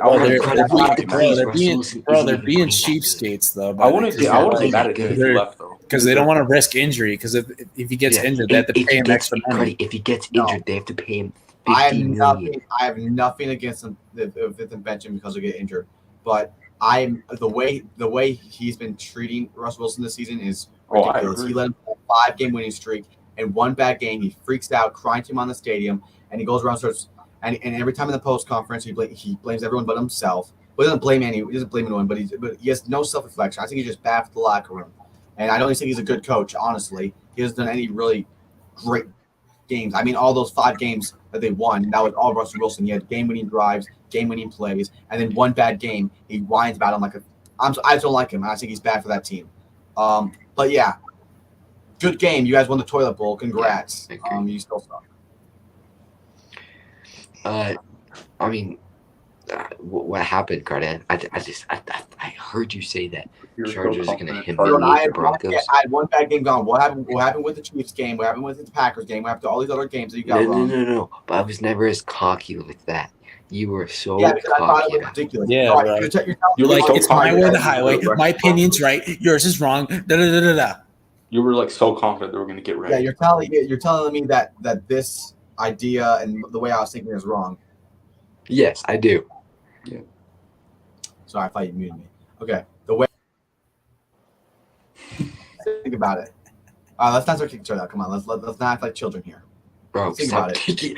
They're being cheapskates, though. I want to see that if he left, though. Because they don't want to risk injury. Because if he gets injured, they have to pay him extra money. If he gets injured, they have to pay him $50 million. I have nothing against him if they bench him because he'll get injured. But the way he's been treating Russell Wilson this season is ridiculous. He let him have a 5-game winning streak, and one bad game, he freaks out, crying to him on the stadium, and he goes around and starts. And every time in the post conference, he blames everyone but himself. Well, he doesn't blame anyone, but he has no self reflection. I think he's just bad for the locker room, and I don't think he's a good coach. Honestly, he hasn't done any really great games. I mean, all those 5 games that they won, that was all Russell Wilson. He had game winning drives, game winning plays, and then one bad game, he whines about him I just don't like him. I think he's bad for that team. But yeah, good game. You guys won the toilet bowl. Congrats. You still suck. I mean, what happened, Cardan? I heard you say that Chargers are going to humiliate the Broncos. I had one bad game gone. What happened with the Chiefs game? What happened with the Packers game? What happened to all these other games that you got wrong? No. But I was never as cocky with that. You were so because I thought cocky. it was ridiculous. Yeah, right. You're like, so it's my way or the highway. confident. My opinion's right. Yours is wrong. Da-da-da-da-da. You were like so confident they were going to get right. Yeah, you're telling me that this idea and the way I was thinking is wrong. Yes, I do. Yeah. Sorry, I thought you muted me. Okay, the way. Think about it. Let's not start kicking each other out. Come on, let's not act like children here. Bro, Think stop about it. kicking.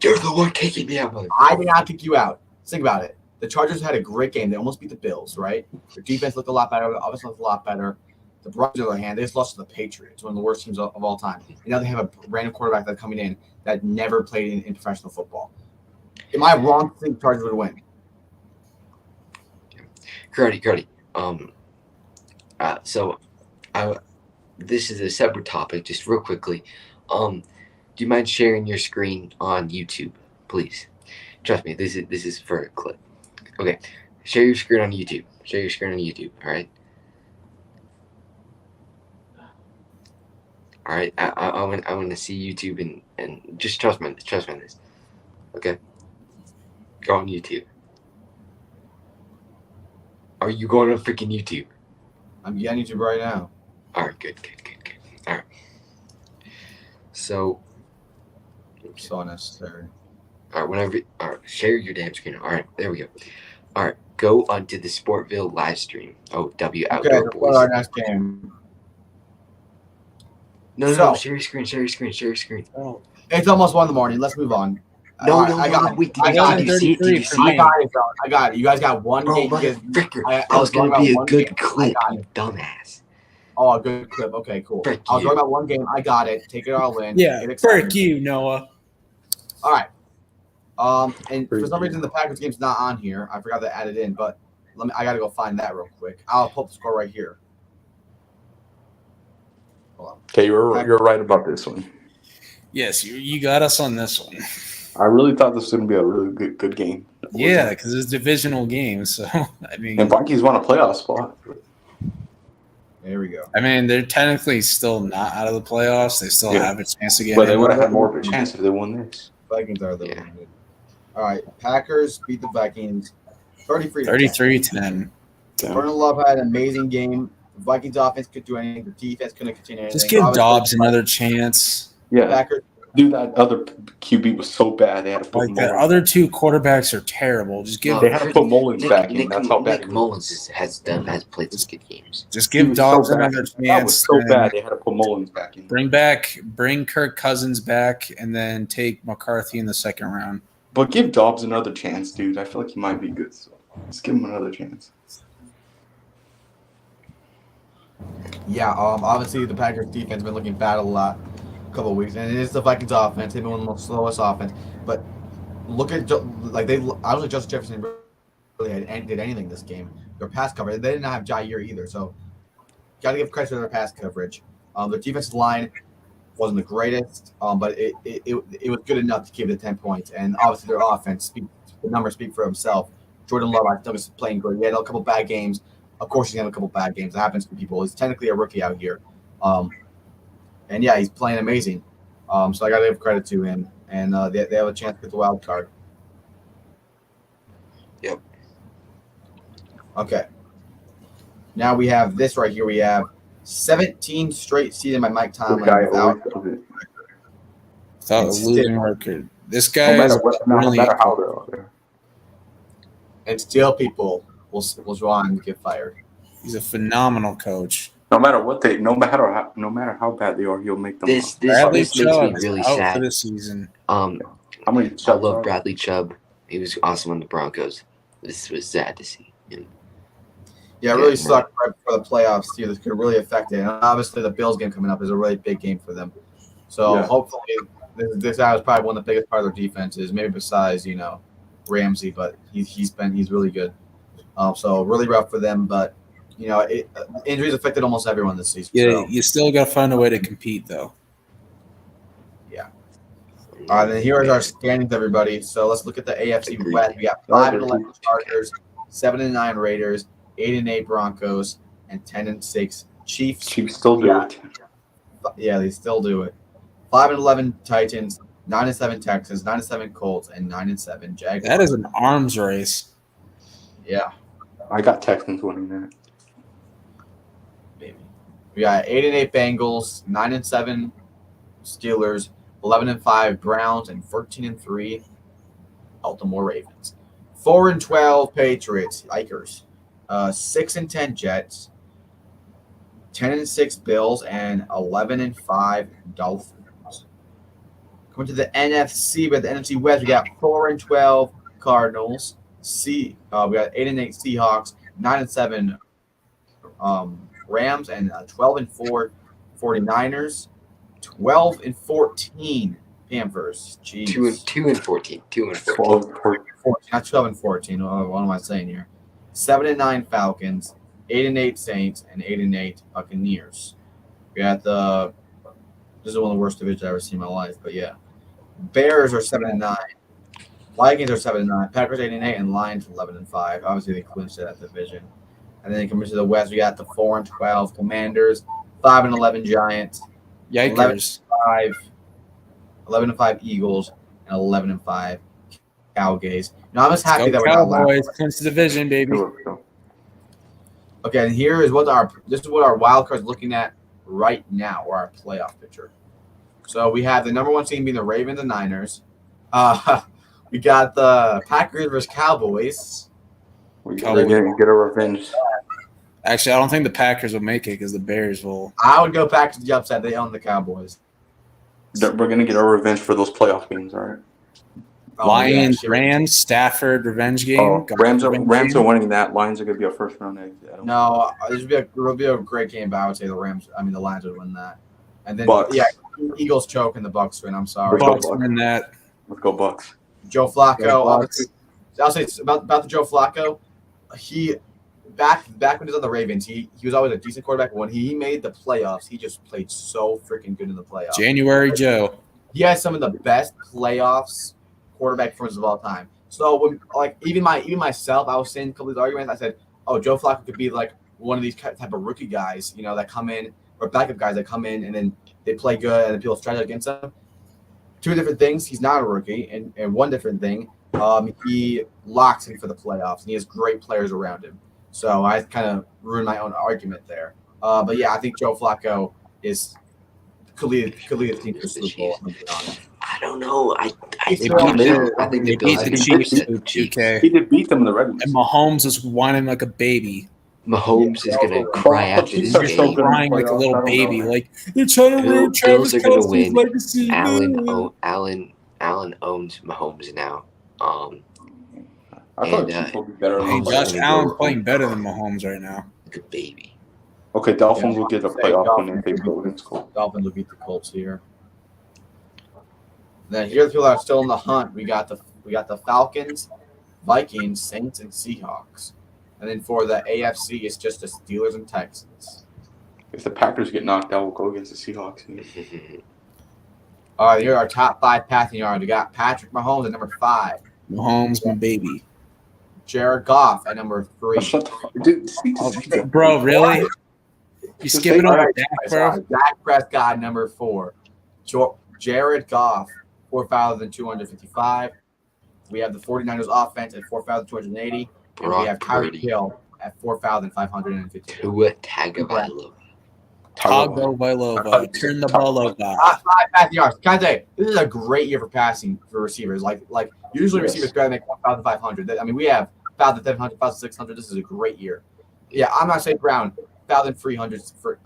You're the one kicking me out, mother. I did not kick you out. Think about it. The Chargers had a great game. They almost beat the Bills, right? Their defense looked a lot better. The offense looked a lot better. The Broncos, on the other hand, they just lost to the Patriots, one of the worst teams of all time. And now they have a random quarterback that's coming in that never played in professional football. Am I wrong to think Chargers would win? Curdy. This is a separate topic, just real quickly. Do you mind sharing your screen on YouTube, please? Trust me, this is for a clip. Okay, share your screen on YouTube. All right. All right. I want to see YouTube and just trust me on this. Okay. Go on YouTube. Are you going on freaking YouTube? I'm getting YouTube right now. All right, good. All right. So unnecessary. All right, share your damn screen. All right, there we go. All right, go onto the Sportville live stream. W Outdoor Okay, Boys. our next game. No, share your screen. Oh. It's almost 1 in the morning. Let's move on. No, Did wait, you see it? Did you see I it? got it. You guys got one Bro, game. motherfucker, I that was wrong going to be about a good game. clip, I got you it. dumbass. Oh, a good clip. Okay, cool. Frick I was you. wrong about one game. I got it. Take it all in. Yeah, Get excited. frick you, Noah. All right. And for some reason the Packers game's not on here. I forgot to add it in, but I gotta go find that real quick. I'll pull up the score right here. Hold on. Okay, you're right about this one. Yes, you got us on this one. I really thought this was going to be a really good game. Yeah, because it's a divisional game. So I mean, And Vikings won a playoff spot. There we go. I mean, they're technically still not out of the playoffs. They still have a chance to get But they in. would have had more of a chance if they won this. Vikings are the Yeah. one. All right. Packers beat the Vikings 33-10. 33-10. Vernon Love had an amazing game. The Vikings offense could do anything. The defense couldn't continue anything. Just give Obviously, Dobbs another chance. Yeah, Packers. dude, that other QB was so bad. They had to put Like the Mullins. other two quarterbacks are terrible. Just give They had to put Mullins back in. Nick That's how bad. Nick Mullins has played some good games. just He give was Dobbs so bad. another That was chance. so and bad. They had to put Mullins back in. Bring Kirk Cousins back, and then take McCarthy in the second round. But give Dobbs another chance, dude. I feel like he might be good. So just give him another chance. Yeah, obviously the Packers defense has been looking bad a lot, a couple of weeks, and it is the Vikings offense. They've been one of the most slowest offense. But look at I don't think Justin Jefferson really did anything this game. Their pass coverage, they didn't have Jair either, so got to give credit to their pass coverage. Their defensive line wasn't the greatest, but it was good enough to give it 10 points. And obviously their offense, the numbers speak for himself. Jordan Love, I think, is playing good. He had a couple bad games. Of course, he's going to have a couple bad games. That happens to people. He's technically a rookie out here. And, yeah, he's playing amazing. So I got to give credit to him. And they have a chance to get the wild card. Yep. Okay. Now we have this right here. We have 17 straight season by Mike This Tomlin. guy without- always does it. Without a It's losing still- record. This No guy is no really matter how they're out there. And still people will want him to get fired. he's a phenomenal coach. No matter how bad they are, he'll make them. This Bradley makes me Chubb really out for sad. the season. How many? I love Bradley Chubb. He was awesome on the Broncos. This was sad to see him. Yeah, it really sucked right before the playoffs too. This could really affect it. And obviously, the Bills game coming up is a really big game for them. So Yeah. hopefully, this guy was probably one of the biggest part of their defenses, maybe besides Ramsey, but he's really good. So really rough for them, but injuries affected almost everyone this season. Yeah, So. you still got to find a way to compete, though. All right, then here is our standings, everybody. So let's look at the AFC Agreed. West. We got 5-11 Chargers, 7-9 Raiders, 8-8 Broncos, and 10-6 Chiefs. Chiefs still do it. Yeah, they still do it. 5-11 Titans, 9-7 Texans, 9-7 Colts, and 9-7 Jaguars. That is an arms race. Yeah, I got Texans winning that. baby. We got 8-8 Bengals, 9-7 Steelers, 11-5 Browns, and 13-3 Baltimore Ravens. 4-12 Patriots, Ikers. 6-10 Jets, 10-6 Bills, and 11-5 Dolphins. Coming to the NFC, but the NFC West, we got 4-12 Cardinals, We got 8-8 Seahawks, 9-7 Rams, and 12-4 49ers, 12-14 Panthers. Jeez. 2 and 14. 2 and 14. 12, 14. 14, not 12 and 14. What am I saying here? 7-9 Falcons, 8-8 Saints, and 8-8 Buccaneers. We got this is one of the worst divisions I've ever seen in my life, but yeah. Bears are 7-9. Vikings are 7-9. Packers 8-8, and Lions 11-5. Obviously, they clinched that division. And then coming to the West, we got the 4-12 Commanders, 5-11 Giants, Yikers. 11-5 Eagles, and 11-5 Cowboys. Now I'm just happy Go that we're not Cowboys. Clinch the division, baby. Go. Okay, and here is what our wild card's looking at right now, or our playoff picture. So we have the number 1 team being the Ravens and Niners. We got the Packers versus Cowboys. We Cowboys. get a revenge. Actually, I don't think the Packers will make it because the Bears will. I would go back to the upset. They own the Cowboys. We're gonna get our revenge for those playoff games, all right? Oh, Lions, yeah, Rams, Stafford revenge game. Oh, Rams are Revenge game. winning that. Lions are gonna be a first round exit. No, this would be a great game, but I would say the Lions would win that. And then Bucks. Eagles choke and the Bucks win. I'm sorry. Bucks win that. Let's go Bucks. Joe Flacco. Go Bucks. Obviously, I'll say it's about the Joe Flacco. He back when he was on the Ravens, he was always a decent quarterback. When he made the playoffs, he just played so freaking good in the playoffs. January Joe. He has some of the best playoffs quarterback performances of all time. So when even myself, I was saying a couple of these arguments. I said, "Oh, Joe Flacco could be like one of these type of rookie guys, that come in, or backup guys that come in and then they play good and then people strike against them." Two different things. He's not a rookie, and one different thing. He locks in for the playoffs, and he has great players around him. So I kind of ruined my own argument there. But yeah, I think Joe Flacco could lead the team to the Super Bowl. I don't know. I They think beat the Bills. the Chiefs in 2K. He did beat them in the regular And season. Mahomes was whining like a baby. Mahomes is gonna cry after this He's so game. good. Crying like a little I don't baby. know. Like, they're trying to ruin Travis Bills are gonna Kelce's win. legacy. Allen owns Mahomes now. I thought and, Chiefs will be better Hey, than Josh Mahomes. Allen's playing better than Mahomes right now. Like a baby. Okay, Dolphins will get a Say playoff win if they Dolphins. go against Colts. Dolphins will beat the Colts here. Then here the people that are still in the hunt. We got the Falcons, Vikings, Saints, and Seahawks. And then for the AFC, it's just the Steelers and Texans. If the Packers get knocked out, we'll go against the Seahawks. All right, here are our top 5 passing yards. We got Patrick Mahomes at number 5, Mahomes, my baby. Jared Goff at number 3. Shut the fuck, dude. Speak to speak. Bro, really? You skipping All over right, Dak, bro? Dak Prescott at number 4. Jared Goff, 4,255. We have the 49ers offense at 4,280. And we have Brock Tyreek Purdy. Hill at 4,550. Tua Tagovailoa. Tagovailoa. Turn the ball over. 5 passing yards. Can I say, this is a great year for passing for receivers. Like usually Yes. receivers grab make 1,500. I mean, we have 1,700, 1,600. This is a great year. Yeah, I'm not saying Brown, 1,300 for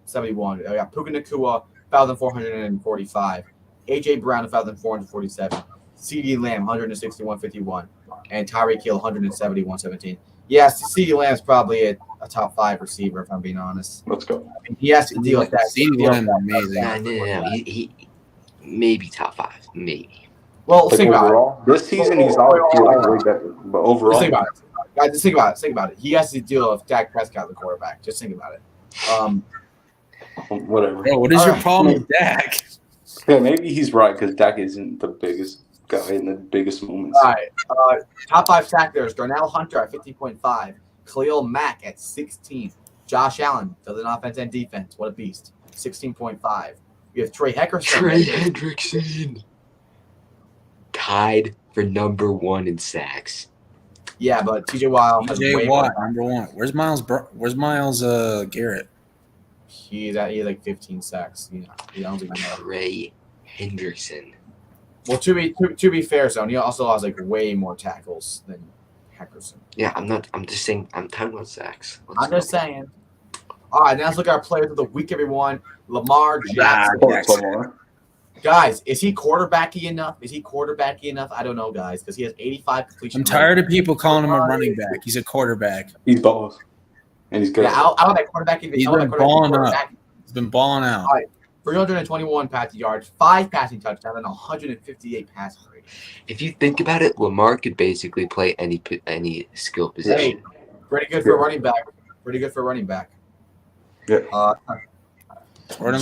71. I got Puka Nacua, 1,445. AJ Brown, 1,447. CD Lamb, 161.51. And Tyreek Hill, 171.17. Yes, CD Lamb's probably a top 5 receiver, if I'm being honest. Let's go. I mean, he has to deal with that. CeeDee Lamb, amazing. No. He maybe top 5. Maybe. Well, think about it. Overall, this season he's obviously way better, but overall, Just think about it. Guys, just think about it. Think about it. He has to deal with Dak Prescott, the quarterback. Just think about it. whatever. Bro, what is All your right. problem with Dak? Yeah, maybe he's right because Dak isn't the biggest guy in the biggest moments. All right. Top 5 tacklers. Darnell Hunter at 15.5. Khalil Mack at 16. Josh Allen does an offense and defense. What a beast. 16.5. We have Trey Heckerson. Trey Hendrickson. Tied for number 1 in sacks. Yeah, but TJ Watt has way TJ more. Watt, number 1. Where's Miles Garrett? He has like 15 sacks. I don't think he knows. Trey Hendrickson. Well, to be fair, Zone, he also has like way more tackles than Heckerson. Yeah, I'm just saying. I'm talking about sacks. I'm just saying. All right, now let's look at our players of the week, everyone. Lamar Jackson. Nah, Sports Lamar. Guys, is he quarterbacky enough? I don't know, guys, because he has 85 completion. I'm tired of people calling him a running back. He's a quarterback. He's both, and he's good. Yeah, I want that quarterback. He's been balling up. He's been balling out. All right, 321 passing yards, 5 passing touchdowns, and 158 passing rating. If you think about it, Lamar could basically play any skill position. Pretty good for a running back. Yeah. Jordan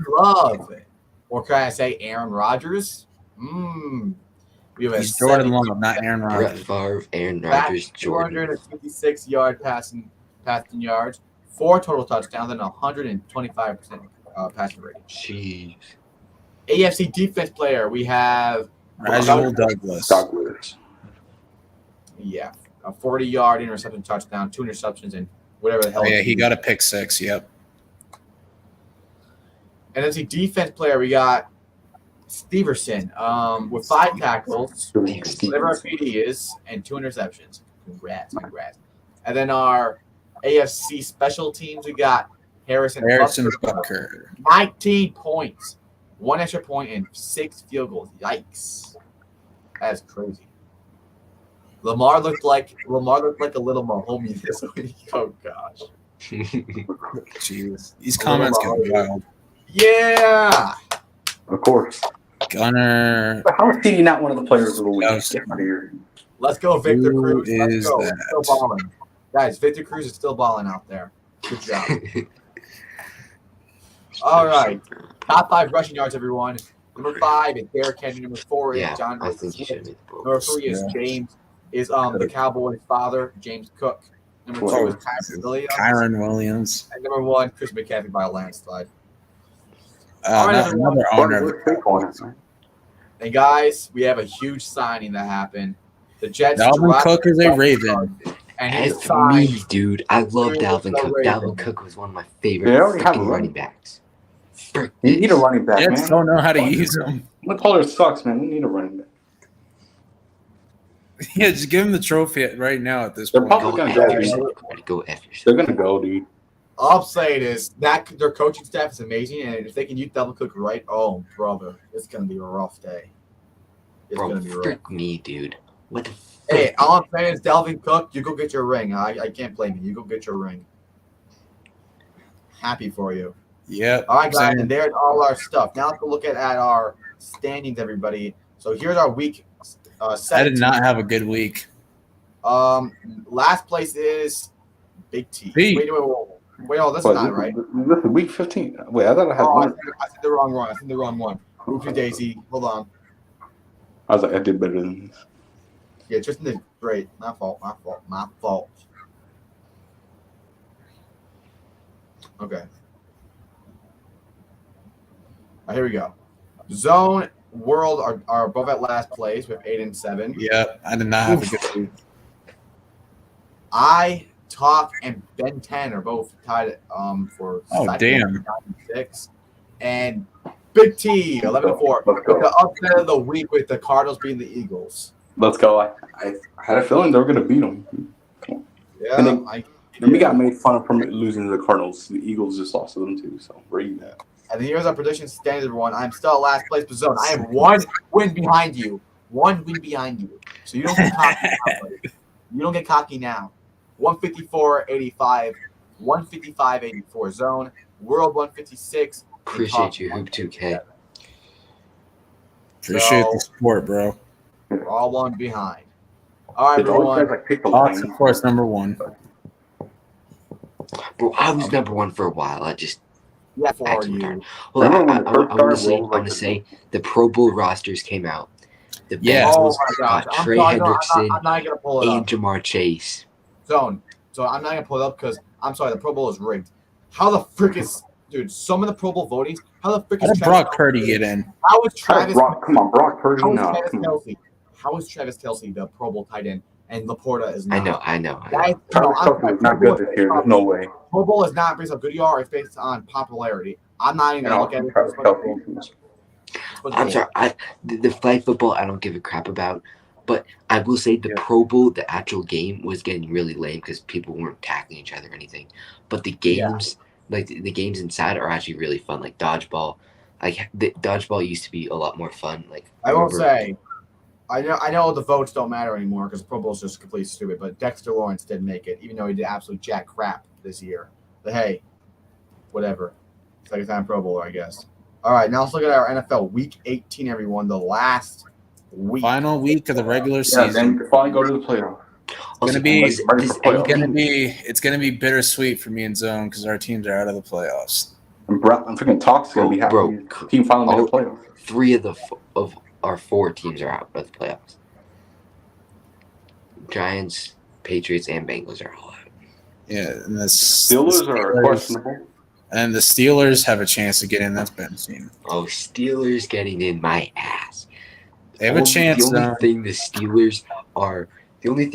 Love. Or can I say Aaron Rodgers? We have He's Jordan Love, not Aaron Brett Rodgers. Favre, Aaron Rodgers, Jordan. 256 yard passing yards, 4 total touchdowns, and 125% passing rating. Jeez. AFC defense player, we have Rasul Douglas. Yeah, a 40-yard interception touchdown, 2 interceptions, and whatever the hell. Oh, yeah, he got a pick 6. Yep. And as a defense player, we got Steverson with 5 tackles, whatever our PD is, and 2 interceptions. Congrats. And then our AFC special teams, we got Harrison Butker. 19 points, 1 extra point, and 6 field goals. Yikes. That's crazy. Lamar looked like a little Mahomes this week. Oh, gosh. Jeez. These comments get wild. Yeah. Of course. Gunner. How is he not one of the players of the week? Get out of here. Let's go, Victor Who Cruz. Let's is go. that? Still balling. Guys, Victor Cruz is still balling out there. Good job. All right. Top 5 rushing yards, everyone. Number 5 is Derrick Henry. Number 4 is John. I think you should make the Number 3 is James. Is the Cowboys' father, James Cook. Number 2 is Kyron Williams. And number 1, Chris McCaffrey by a landslide. Another honor. And guys, we have a huge signing that happened. The Jets. Dalvin Cook is a Raven. And That's me, dude. I love Dalvin Cook. Dalvin Cook was one of my favorite freaking running backs. You need a running back, Jets man. don't know how to use him. McCullers sucks, man. We need a running back. Yeah, just give him the trophy right now at this They're point. probably Go gonna F go, yourself. Go F yourself. They're gonna go, dude. All I'm saying is that their coaching staff is amazing, and if they can use Dalvin Cook right, oh brother, it's gonna be a rough day. It's Bro, gonna be rough. frick me, dude. What the Hey, all I'm saying is Dalvin Cook, you go get your ring. I can't blame you. You go get your ring. Happy for you. Yep. All right, guys, and there's all our stuff. Now let's go look at our standings, everybody. So here's our week 17. I did not have a good week. Last place is Big T. B. Wait, oh, that's not right. This is week 15. Wait, I thought I had one. I said the wrong one. Oopsie daisy. Hold on. I was like, I did better than this. Yeah, Tristan did great. My fault. Okay. All right, here we go. Zone World are both at last place with 8 and 7. Yep, I did not have a good week. I, Talk, and Ben 10 are both tied for damn 6. And Big T 11-4. The upset of the week with the Cardinals beating the Eagles. Let's go. I had a feeling they were gonna beat them. Yeah, and we got made fun of from losing to the Cardinals. The Eagles just lost to them too. So we're eating that. And then here's our prediction standings, everyone. I'm still at last place for zone. I am 1 win behind you. 1 win behind you. So you don't get cocky now, buddy. You don't get cocky now. 154-85, 155-84 zone, World 156. Appreciate you, Hoop 2K. Appreciate the support, bro. We're all 1 behind. All right, everyone. Hawks, of course, number 1. Bro, I was number 1 for a while. I just For you. Hold on, I want to say the Pro Bowl rosters came out. The Oh my gosh. Trey Hendrickson I'm not gonna pull it and up. Jamar Chase. Zone. So I'm not gonna pull it up because I'm sorry, the Pro Bowl is rigged. How the frick is, dude? Some of the Pro Bowl votings. How the frick How is did Brock Purdy get in? How is Travis? Come on, Brock Purdy. How is No. Travis Kelce? How is Travis Kelce the Pro Bowl tight end and Laporta is not? I know. Guys, Travis Kelce is not good this year. There's no way. Pro Bowl is not based on good ER. It's based on popularity. I'm not even gonna look at it. Travis Kelce. I'm sorry. The flag football I don't give a crap about, but I will say the Pro Bowl, the actual game, was getting really lame because people weren't tackling each other or anything. But the games, like the games inside, are actually really fun, like dodgeball. Like the dodgeball used to be a lot more fun. Like I won't remember- say. I know the votes don't matter anymore because the Pro Bowl is just completely stupid. But Dexter Lawrence did make it, even though he did absolute jack crap this year. But hey, whatever. Second time Pro Bowler, I guess. All right, now let's look at our NFL Week 18, everyone. The last week. Final week of the regular Yeah, season. then you finally go to the playoff. Also, be- this- ready this- for playoffs. It's gonna be bittersweet for me and Zone because our teams are out of the playoffs. And I'm freaking Talk's gonna be happy. Bro, His team finally made a playoff. 3 of our 4 teams are out of the playoffs. Giants, Patriots, and Bengals are all out. Yeah, and the Steelers are questionable. and the Steelers have a chance to get in. That's been seen. Oh, Steelers getting in my ass. They have a chance. The only thing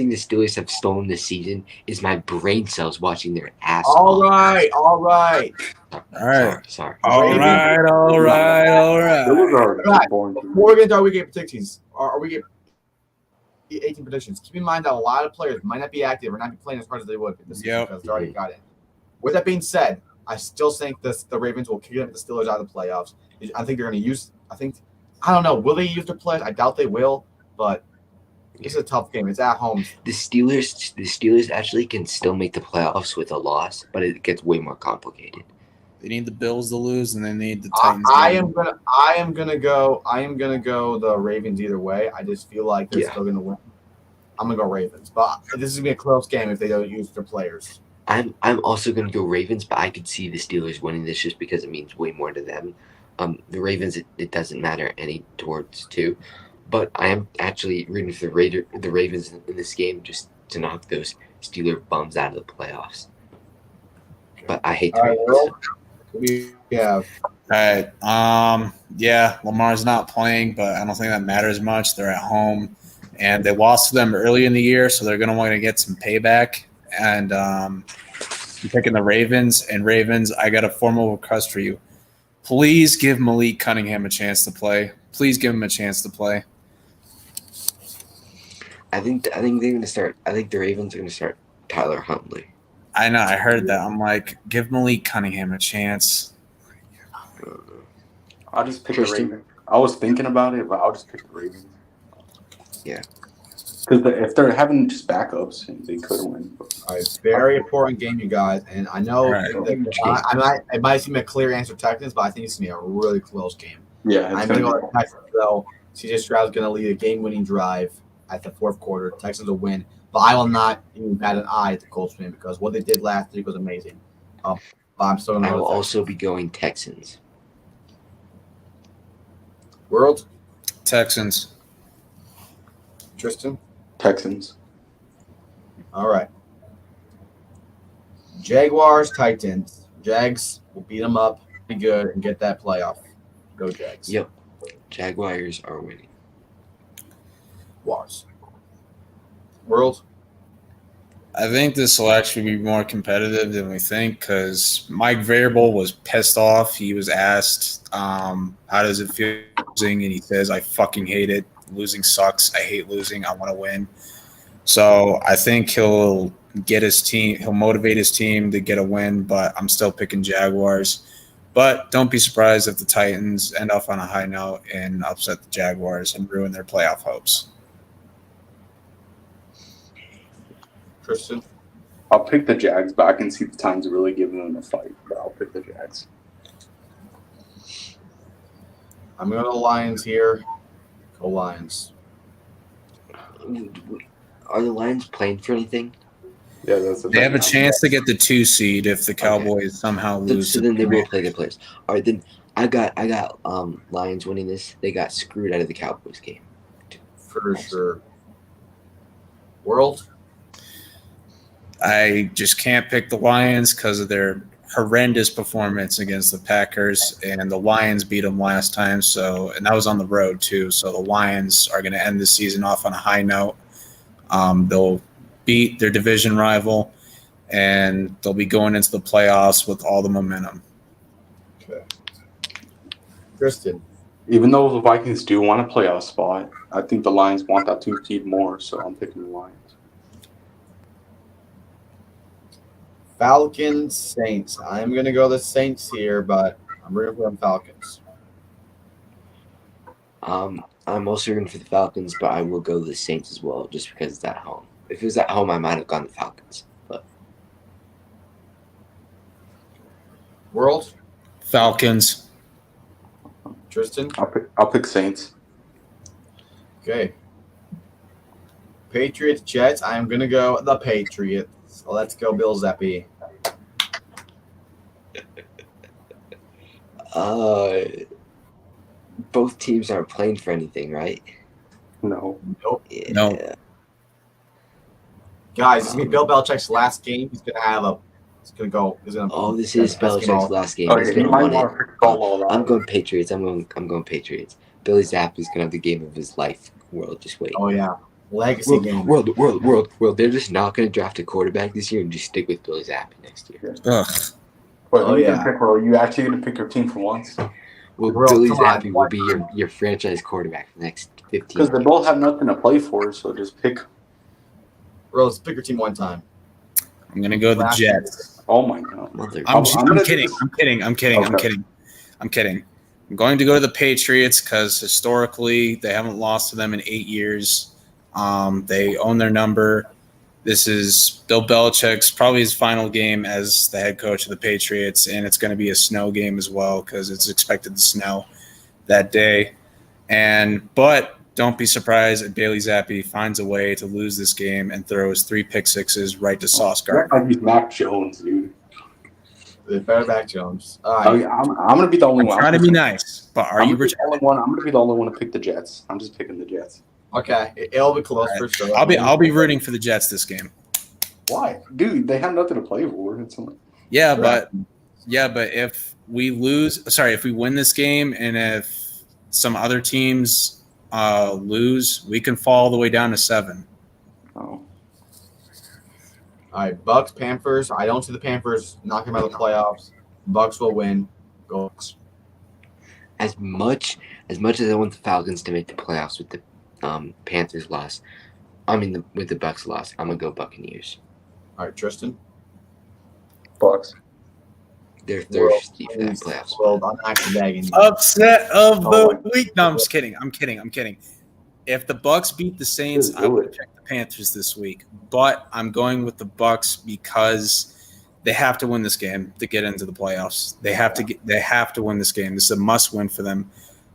the Steelers have stolen this season is my brain cells watching their ass. All off. right. All right. Sorry. All right. Steelers are Right. boring. Before we get into our Week 8 predictions, or we get 18 predictions, keep in mind that a lot of players might not be active or not be playing as hard as they would this season Yep. because they already got in. With that being said, I still think the Ravens will kick the Steelers out of the playoffs. I think they're going to use. I don't know. Will they use their players? I doubt they will. But it's a tough game. It's at home. The Steelers actually can still make the playoffs with a loss, but it gets way more complicated. They need the Bills to lose, and they need the Titans. I to am gonna go the Ravens either way. I just feel like they're still gonna win. I'm gonna go Ravens, but this is gonna be a close game if they don't use their players. I'm also going to go Ravens, but I could see the Steelers winning this just because it means way more to them. The Ravens, it doesn't matter any towards too, but I am actually rooting for the Ravens in this game just to knock those Steeler bums out of the playoffs. But I hate the All right, Ravens. We have All right. Yeah, Lamar's not playing, but I don't think that matters much. They're at home, and they lost to them early in the year, so they're going to want to get some payback. And I'm picking the Ravens. And Ravens, I got a formal request for you. Please give Malik Cunningham a chance to play. Please give him a chance to play. I think they're going to start. I think the Ravens are going to start Tyler Huntley. I know. I heard that. I'm like, give Malik Cunningham a chance. I'll just pick Tristan? the Ravens. I was thinking about it, but I'll just pick the Ravens. Yeah. Because if they're having just backups, they could win. a very important game, you guys. And I know All right. it might seem a clear answer, Texans, but I think it's gonna be a really close game. Yeah, it's I'm gonna gonna go with Texans though. CJ Stroud's gonna lead a game-winning drive at the fourth quarter. Texans will win, but I will not even bat an eye at the Colts win because what they did last week was amazing. But I'm still gonna I go will with also be going Texans. World. Texans. Tristan. Texans. All right. Jaguars, Titans. Jags will beat them up pretty good and get that playoff. Go Jags. Yep. Jaguars are winning. Wars. World. I think this will actually be more competitive than we think because Mike Vrabel was pissed off. He was asked, how does it feel losing? And he says, I fucking hate it. Losing sucks. I hate losing. I want to win. So I think he'll get his team. He'll motivate his team to get a win, but I'm still picking Jaguars. But don't be surprised if the Titans end off on a high note and upset the Jaguars and ruin their playoff hopes. Tristan. I'll pick the Jags, but I can see the Titans really giving them a fight. But I'll pick the Jags. I'm going to the Lions here. Go Lions. Are the Lions playing for anything? Yeah, that's. They have a chance to get the 2 seed if the Cowboys somehow lose. So then they will play their players. All right, then I got Lions winning this. They got screwed out of the Cowboys game. For sure. World. I just can't pick the Lions because of their horrendous performance against the Packers, and the Lions beat them last time. And that was on the road too. So the Lions are going to end the season off on a high note. They'll beat their division rival, and they'll be going into the playoffs with all the momentum. Okay. Tristan. Even though the Vikings do want a playoff spot, I think the Lions want that 2 seed more, so I'm picking the Lions. Falcons, Saints. I'm going to go the Saints here, but I'm rooting for them Falcons. I'm also rooting for the Falcons, but I will go the Saints as well, just because it's at home. If it was at home, I might have gone the Falcons. But World, Falcons. Tristan. I'll pick Saints. Okay. Patriots, Jets. I am gonna go the Patriots. So let's go, Bill Zeppi. Both teams aren't playing for anything, right? No. Nope. Yeah. No. Guys, this is gonna be Bill Belichick's last game. He's gonna have a. He's gonna go. He's gonna. Oh, this is Belichick's basketball. last game. He's Okay, you gonna might win it. want to pick all I'm going Patriots. I'm going Patriots. Billy Zappi's gonna have the game of his life. World, just wait. Oh yeah, legacy game. World. They're just not gonna draft a quarterback this year and just stick with Billy Zappi next year. Ugh. Wait, Oh, who you yeah. gonna pick, bro? Are you actually gonna pick your team for once? Well, World, Billy come on. Zappi will be your franchise quarterback for the next 15 Because they years. both have nothing to play for, so just pick. Rose, pick your team one time. I'm gonna go the Last Jets. Oh my god. Mother. I'm gonna do kidding. this- I'm kidding. Okay. I'm kidding. I'm going to go to the Patriots because historically they haven't lost to them in 8 years. They own their number. This is Bill Belichick's probably his final game as the head coach of the Patriots, and it's going to be a snow game as well because it's expected to snow that day. But don't be surprised if Bailey Zappi finds a way to lose this game and throws 3 pick sixes right to Sauce That Gardner. might be Mac Jones, dude. The better back Jones. All I right. mean, I'm gonna be the only I'm one. trying to be nice, but are I'm you gonna be the only one. I'm gonna be the only one to pick the Jets. I'm just picking the Jets. Okay. It'll be close for sure. I'll be rooting for the Jets this game. Why, dude? They have nothing to play for. It's like, Yeah, Correct. but if we if we win this game, and if some other teams lose, we can fall all the way down to 7. oh, All right. Bucks, Panthers. I don't see the Panthers knocking them out of the playoffs. Bucks will win. Go. As much as I want the Falcons to make the playoffs with the Panthers loss, with the Bucks loss, I'm gonna go Buccaneers. All right, Tristan. Bucks. They're thirsty for that playoffs. Well, I'm actually begging you. Upset of Oh, the week. No, I'm just kidding. I'm kidding. If the Bucks beat the Saints, Just I do would it. pick the Panthers this week. But I'm going with the Bucks because they have to win this game to get into the playoffs. They have to win this game. This is a must-win for them.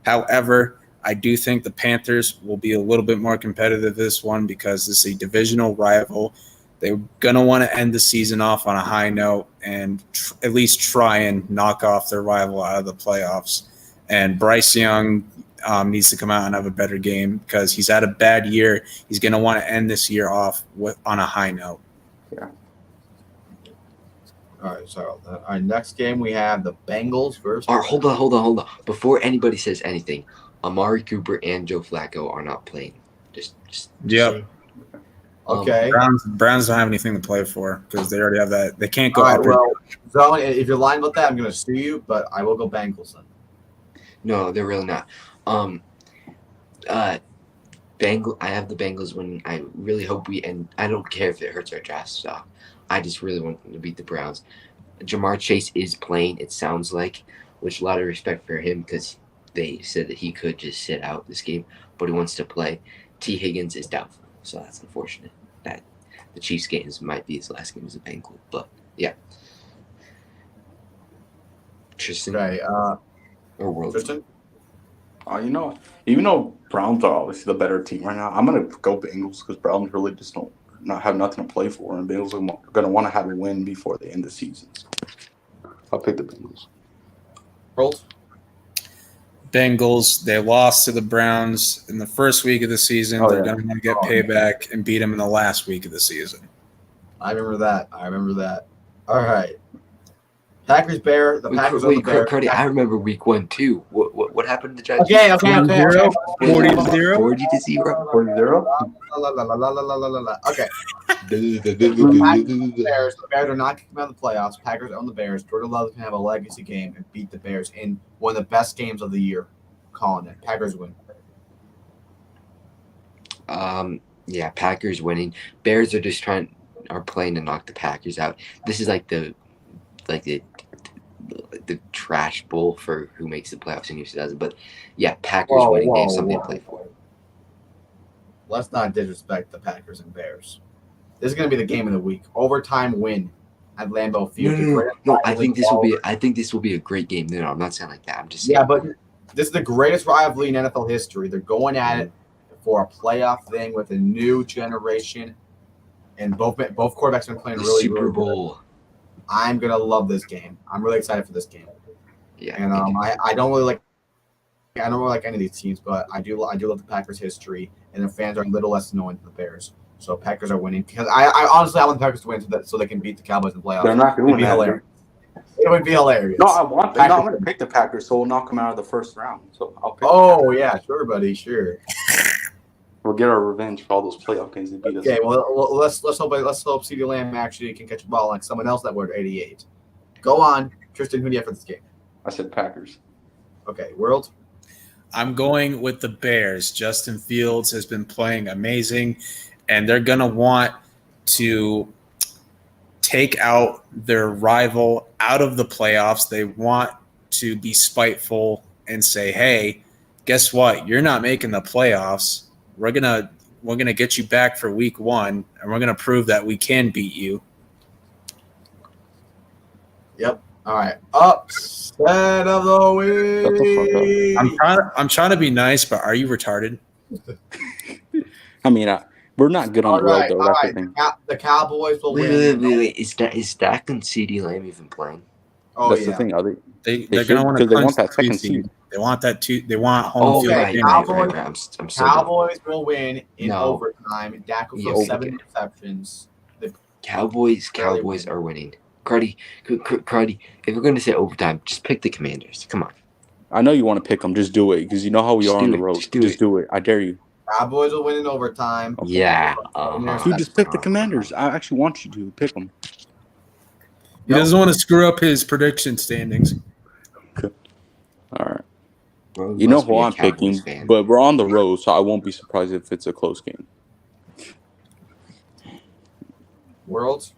However, I do think the Panthers will be a little bit more competitive this one because this is a divisional rival. They're going to want to end the season off on a high note and at least try and knock off their rival out of the playoffs. And Bryce Young needs to come out and have a better game because he's had a bad year. He's going to want to end this year off on a high note. All right, sorry about that. All right, next game we have the Bengals versus. Or hold on. Before anybody says anything, Amari Cooper and Joe Flacco are not playing. Just Yep. Okay. Browns don't have anything to play for because they already have that. They can't go All up. right. Well, Zone, if you're lying about that, I'm going to sue you, but I will go Bengals then. No, they're really not. I have the Bengals winning. I really hope and I don't care if it hurts our draft stock. I just really want them to beat the Browns. Jamar Chase is playing, it sounds like, which a lot of respect for him because they said that he could just sit out this game, but he wants to play. T. Higgins is doubtful, so that's unfortunate. That the Chiefs games might be his last game as a Bengal, but yeah. Tristan Okay. or World. Tristan? Even though Browns are obviously the better team right now, I'm gonna go Bengals because Browns really just don't not have nothing to play for, and Bengals are gonna want to have a win before the end of the season. So I'll pick the Bengals. Rolls? Bengals, they lost to the Browns in the first week of the season. Oh, They're yeah. going to want to get payback and beat them in the last week of the season. I remember that. All right. Packers, Bear. The Packers are the Bears. Cardi, I remember week 1 too. What happened to the Giants? Okay. 40-0? 40-0? 40-0. 40-0? Okay. Bears. The Bears are not kicking out of the playoffs. Packers own the Bears. Jordan Love can have a legacy game and beat the Bears in one of the best games of the year. Calling it. Packers win. Yeah, Packers winning. Bears are playing to knock the Packers out. This is like the the trash bowl for who makes the playoffs in 2000. But yeah, Packers winning, they have something to play for. Let's not disrespect the Packers and Bears. This is going to be the game of the week. Overtime win at Lambeau Field. No. I think this will be a great game. No, I'm not saying like that. I'm just saying. Yeah, but this is the greatest rivalry in NFL history. They're going at it for a playoff thing with a new generation, and both quarterbacks have been playing the really Super really Bowl. good. I'm gonna love this game. I'm really excited for this game. Yeah, And I don't really like any of these teams, but I do love the Packers' history, and their fans are a little less annoying than the Bears. So Packers are winning because I honestly want the Packers to win so they can beat the Cowboys in the playoffs. They're not doing that. Hilarious. It would be hilarious. No, I'm going to pick the Packers, so we'll knock them out of the first round. So I'll pick. Oh yeah, sure, buddy, sure. We'll get our revenge for all those playoff games they beat us. Okay, well let's hope CeeDee Lamb actually can catch a ball like someone else that wore 88. Go on, Tristan. Who do you have for this game? I said Packers. Okay, World. I'm going with the Bears. Justin Fields has been playing amazing, and they're going to want to take out their rival out of the playoffs. They want to be spiteful and say, hey, guess what? You're not making the playoffs. We're gonna get you back for week 1, and we're gonna prove that we can beat you. Yep. All right. Upset of the week. I'm trying to be nice, but are you retarded? I mean, we're not good on the road, though. All That's right. the thing. The Cowboys will win. Wait. Is Dak and CeeDee Lamb even playing? Oh, That's yeah. the thing. They're going to want to they want that second seed. They want that They want home field. right. advantage. I'm so Cowboys will win in No. overtime. Dak will throw 7 interceptions. Cowboys are winning. Cardi, if we're going to say overtime, just pick the Commanders. Come on. I know you want to pick them. Just do it because you know how we Just are do on the it. road. Just do Just it. do it. I dare you. Cowboys will win in overtime. Yeah. You just pick the Commanders. I actually want you to pick them. He doesn't want to screw up his prediction standings. All right. Bro, You know must be who a I'm Cowboys picking, fan. but we're on the road, so I won't be surprised if it's a close game. World.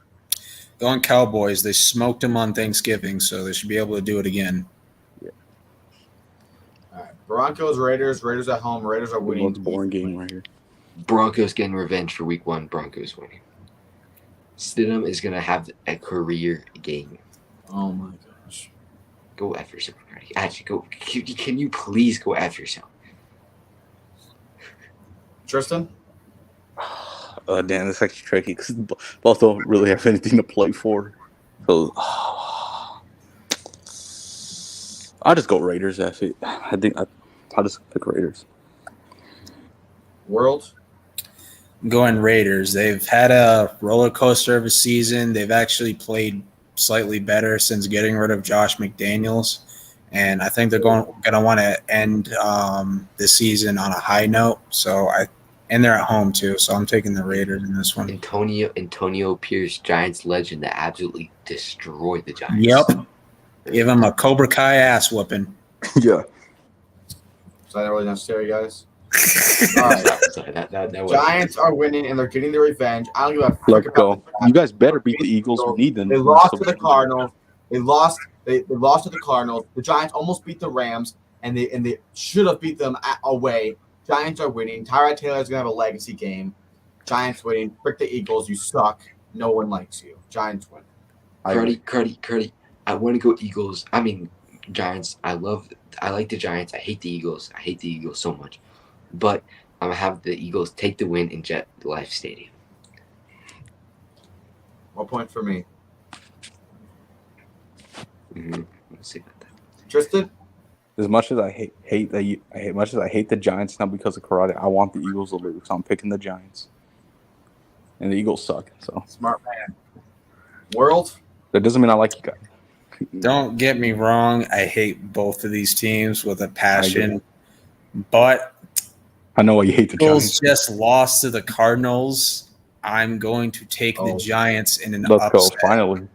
Going Cowboys. They smoked them on Thanksgiving, so they should be able to do it again. All right. Broncos, Raiders. Raiders at home. Raiders are winning. It's a boring game right here. Broncos getting revenge for week 1. Broncos winning. Stidham is going to have a career game. Oh, my gosh. Go F yourself, Cardi. Actually, go. Can you please go F yourself? Tristan? Damn, that's actually tricky because both don't really have anything to play for. So I'll just go Raiders. I think I'll just pick Raiders. World? I'm going Raiders. They've had a roller coaster of a season. They've actually played slightly better since getting rid of Josh McDaniels. And I think they're going to want to end the season on a high note. And they're at home too, so I'm taking the Raiders in this one. Antonio Pierce, Giants legend that absolutely destroyed the Giants. Yep. Give him a Cobra Kai ass whooping. Yeah. Is that really necessary, guys? All right. Sorry, that was Giants are winning, and they're getting their revenge. I don't give a Let's frick go. about the You guys better beat the Eagles. We need them. They lost to the Cardinals. They lost to the Cardinals. The Giants almost beat the Rams, and they should have beat them away. Giants are winning. Tyrod Taylor's gonna have a legacy game. Giants winning. Frick the Eagles. You suck. No one likes you. Giants win. Curdy. I want to go Eagles. I mean Giants. I like the Giants. I hate the Eagles. I hate the Eagles so much. But I'm gonna have the Eagles take the win in MetLife Stadium. 1 point for me. Let's see about that. Tristan? As much as I hate the Giants now because of karate, I want the Eagles to lose. So I'm picking the Giants. And the Eagles suck. So Smart man. World? that doesn't mean I like you guys. Don't get me wrong. I hate both of these teams with a passion. But I know why you hate the Eagles Giants. just lost to the Cardinals. I'm going to take the Giants in an Let's go, upset. finally.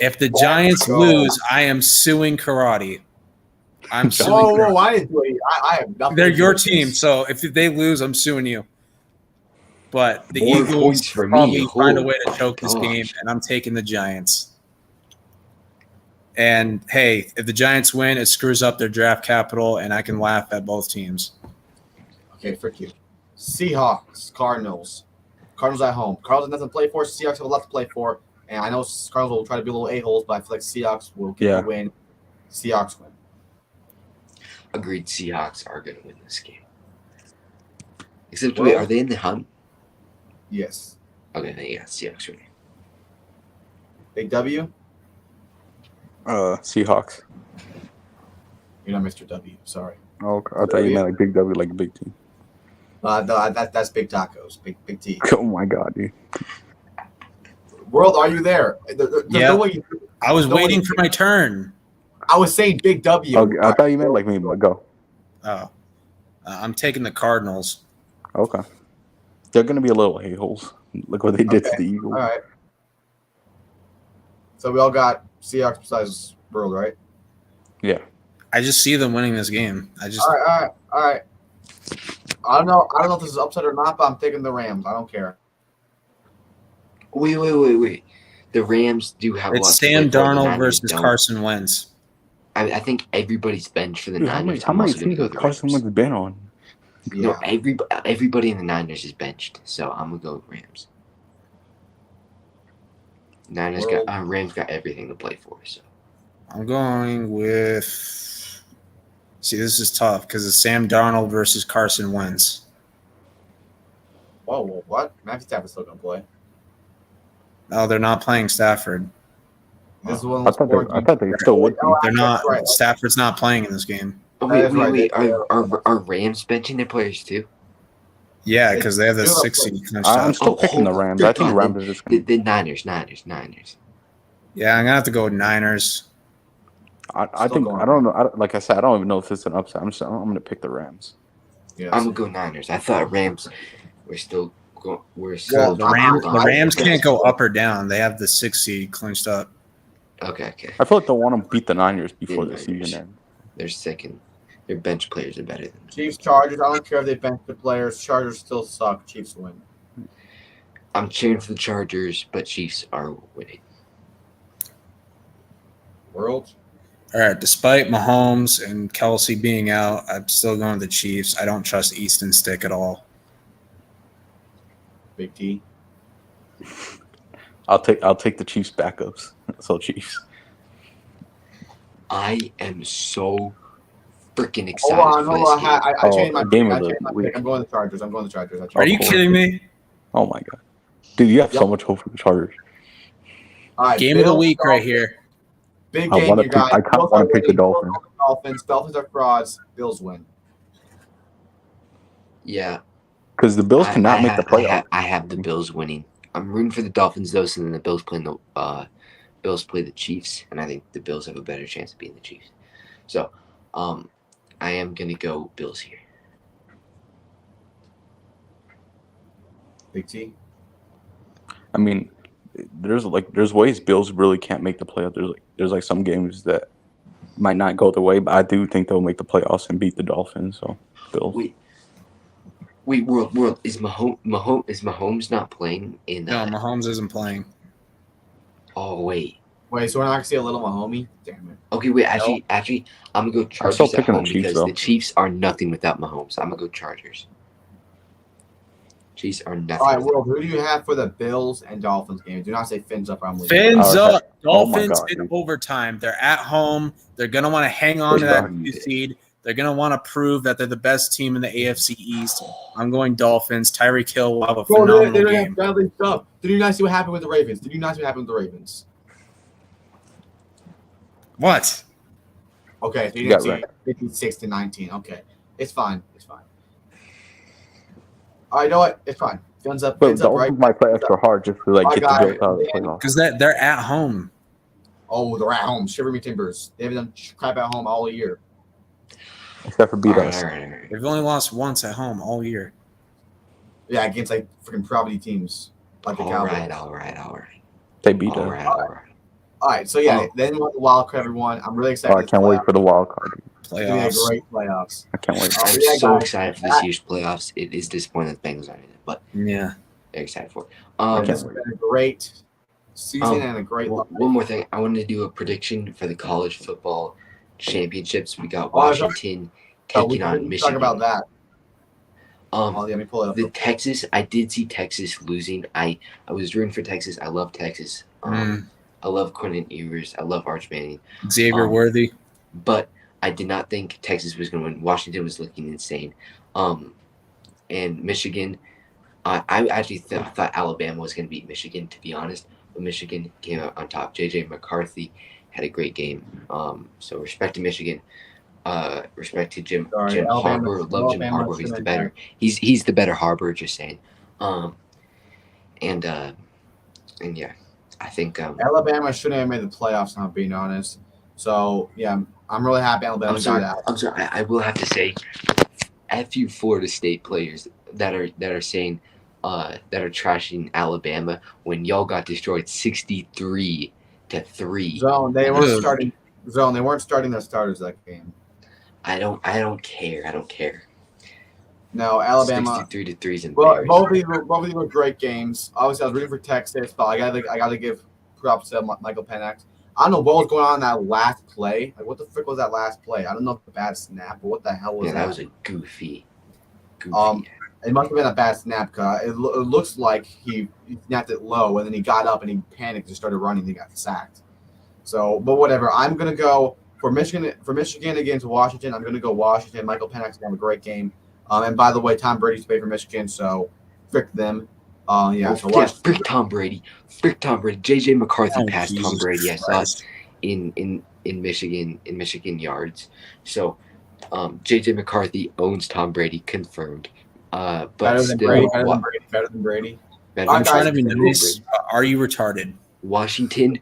If the Giants lose, I am suing karate. I'm suing karate. Whoa, I didn't do it. I have nothing. They're to do your with team, this. so if they lose, I'm suing you. But the More Eagles points for me. probably find a way to Oh, choke this gosh. game, and I'm taking the Giants. And hey, if the Giants win, it screws up their draft capital, and I can laugh at both teams. Okay, frick you. Seahawks, Cardinals. Cardinals at home. Cardinals have nothing to play for. Seahawks have a lot to play for. And I know Cardinals will try to be little a-holes, but I feel like Seahawks will get the win. Seahawks win. Agreed. Seahawks are going to win this game. Except, wait, are they in the hunt? Yes. Okay, then yeah, Seahawks win. Big W? Seahawks. You're not Mr. W. Sorry. Oh, I thought you meant like Big W, like a big team. No, that's Big Tacos. Big T. Oh my god, dude. World, are you there? Yeah. No way I was waiting for my turn. I was saying Big W. Okay, I thought you meant like me, but go. Oh, I'm taking the Cardinals. Okay. They're gonna be a little a-holes. Look what they did to the Eagles. All right. So we all got Seahawks besides World, right? Yeah. I just see them winning this game. All right. I don't know if this is upset or not, but I'm taking the Rams. I don't care. Wait. The Rams do have. It's Sam Darnold versus Carson Wentz. I think everybody's benched for the Niners. How many teams has Carson Wentz been on? Yeah. No, everybody in the Niners is benched, so I'm gonna go with Rams. Rams got everything to play for, so I'm going with. See, this is tough because it's Sam Darnold versus Carson Wentz. Whoa, what? Matthew Stafford's still gonna play. No, they're not playing Stafford. This is one I thought they still would. They're not. Right. Stafford's not playing in this game. Oh, wait. Are Rams benching their players too? Yeah, because they have the 6 seed. I'm still picking the Rams. I think Rams are just the Niners. Yeah, I'm gonna have to go with Niners. I think I don't know. Like I said, I don't even know if it's an upset. I'm gonna pick the Rams. Yeah, I'm gonna go Niners. I thought Rams were still going. The Rams can't go up or down. They have the 6 seed clinched up. Okay. I feel like they want to beat the Niners before the season ends. They're second. Their bench players are better than them. Chiefs, Chargers. I don't care if they bench the players. Chargers still suck. Chiefs win. I'm cheering for the Chargers, but Chiefs are winning. World. All right. Despite Mahomes and Kelsey being out, I'm still going with the Chiefs. I don't trust Easton Stick at all. Big T. I'll take the Chiefs backups. So Chiefs. I am so freaking excited. Hold on. I changed my game pick. of the week. I'm going the Chargers. Are you kidding me? Oh my god, dude, you have so much hope for the Chargers. All right, game of the week right here. Big game, you guys. I kind of want to pick the Dolphins. Dolphins are frauds. Bills win. Yeah, because the Bills cannot make the playoffs. I have the Bills winning. I'm rooting for the Dolphins though, so then the Bills play the Chiefs, and I think the Bills have a better chance of beating the Chiefs. So, I am gonna go Bills here. Big T. I mean, there's ways Bills really can't make the playoffs. There's some games that might not go their way, but I do think they'll make the playoffs and beat the Dolphins. So Bills. Wait, world is Mahomes not playing in? No, Mahomes isn't playing. Oh wait, so we're not gonna see a little Mahomie? Damn it. Okay, wait. Actually, I'm gonna go Chargers at home because the Chiefs are nothing without Mahomes. I'm gonna go Chargers. Chiefs are nothing. All right, World. Who do you have for the Bills and Dolphins game? Do not say fins up. I'm leaving. Fins up. Dolphins in overtime. They're at home. They're gonna want to hang on to that 2 seed. They're gonna want to prove that they're the best team in the AFC East. I'm going Dolphins. Tyreek Hill will have a phenomenal game. Bradley Chubb. Did you not see what happened with the Ravens? What? Okay, so you didn't see 56-19. Okay, it's fine. All right, you know what? It's fine. Fins up. But Dolphins might play extra hard just to get the Bills out of the playoffs. Because they're at home. Oh, they're at home. Shiver me timbers. They haven't done crap at home all year. Except for beat us. Right. They've only lost once at home all year. Yeah, against freaking property teams like the Cowboys. All right. They beat us. All right. All right, so then we want the wild card, everyone. I'm really excited. I can't wait for the wild card. Playoffs. It's gonna be a great playoffs. I can't wait. I'm so excited for this year's playoffs. It is disappointing that the Bengals aren't in it, but yeah, they're excited for it. It's been a great season and a great. One more thing, I wanted to do a prediction for the college football championships. We got Oh, I was- Washington we taking on can Michigan. talk about that. Um, Let me pull it up. the Texas, I did see Texas losing. I was rooting for Texas. I love Texas. I love Quentin Ewers. I love Arch Manning. Xavier Worthy. But I did not think Texas was going to win. Washington was looking insane. And Michigan, I actually thought Alabama was going to beat Michigan, to be honest. But Michigan came out on top. J.J. McCarthy had a great game. So respect to Michigan. Respect to Jim Harbaugh. Love Jim Harbaugh. He's the better. He's the better Harbaugh. Just saying. And yeah, I think Alabama shouldn't have made the playoffs. Not being honest. So yeah, I'm really happy Alabama got out. I'm sorry. I will have to say, F you Florida State players that are saying that are trashing Alabama when y'all got destroyed 63-3. Zone. They weren't starting. Zone. They weren't starting their starters that game. I don't care. I don't care. No, Alabama. 63-3 is Well, embarrassing. both of these were great games. Obviously, I was rooting for Texas, but I gotta give props to Michael Penix. I don't know what was going on in that last play. Like, what the frick was that last play? I don't know if it was a bad snap, but what the hell was Yeah, that? that was a goofy. It must have been a bad snap because it looks like he snapped it low and then he got up and he panicked and started running and he got sacked. So, but whatever. I'm gonna go for Michigan against Washington. I'm gonna go Washington. Michael Penix is gonna have a great game. And by the way, Tom Brady's played for Michigan, so frick them. Frick Tom Brady. Frick Tom Brady. J.J. McCarthy passed Tom Brady. I saw it in Michigan yards. So J.J. McCarthy owns Tom Brady, confirmed. But better than still, Brady. Better than Brady. I'm trying to be nice. Are you retarded? Washington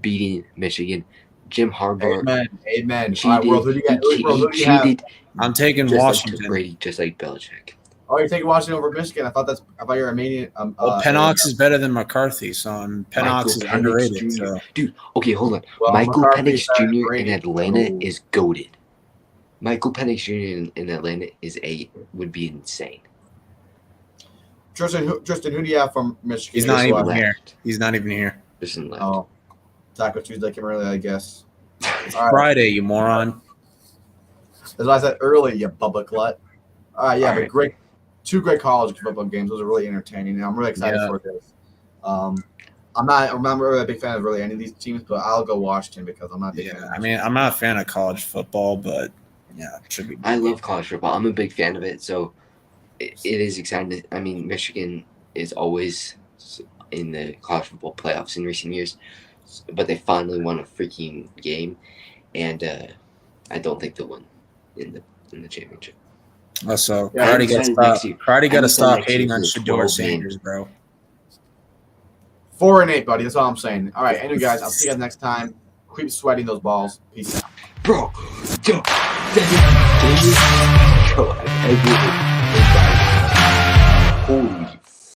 beating Michigan. Jim Harbaugh. Amen. All right, world, who do you have? Cheated. I'm taking Just Washington. like Brady, just like Belichick. Oh, you're taking Washington over Michigan. I thought you're a maniac. Well, Penix is better than McCarthy, so Penix is underrated. So. Dude, okay, hold on. Well, Michael McCarthy's Penix Jr. great. in Atlanta is goated. Michael Penix Jr. in Atlanta would be insane. Tristan, who do you have from Michigan? He's not even left. here. He's not even here. Listen, left. Oh, Taco Tuesday came early, I guess. All right. Friday, you moron. As I said earlier, you bubba clut. All right, yeah, All but right. two great college football games. Those are really entertaining, and I'm really excited for this. I'm not really a big fan of really any of these teams, but I'll go Washington because I'm not. I mean, I'm not a fan of college football, but yeah, it should be. I love college football. I'm a big fan of it, so it is exciting. I mean, Michigan is always in the college football playoffs in recent years, but they finally won a freaking game, and I don't think they'll win in the championship. Also, Yeah, Friday got to stop next hating year on for the Shador 12 Sanders, bro. 4-8, buddy. That's all I'm saying. All right, anyway, guys, I'll see you guys next time. Keep sweating those balls. Peace out. Bro, yo,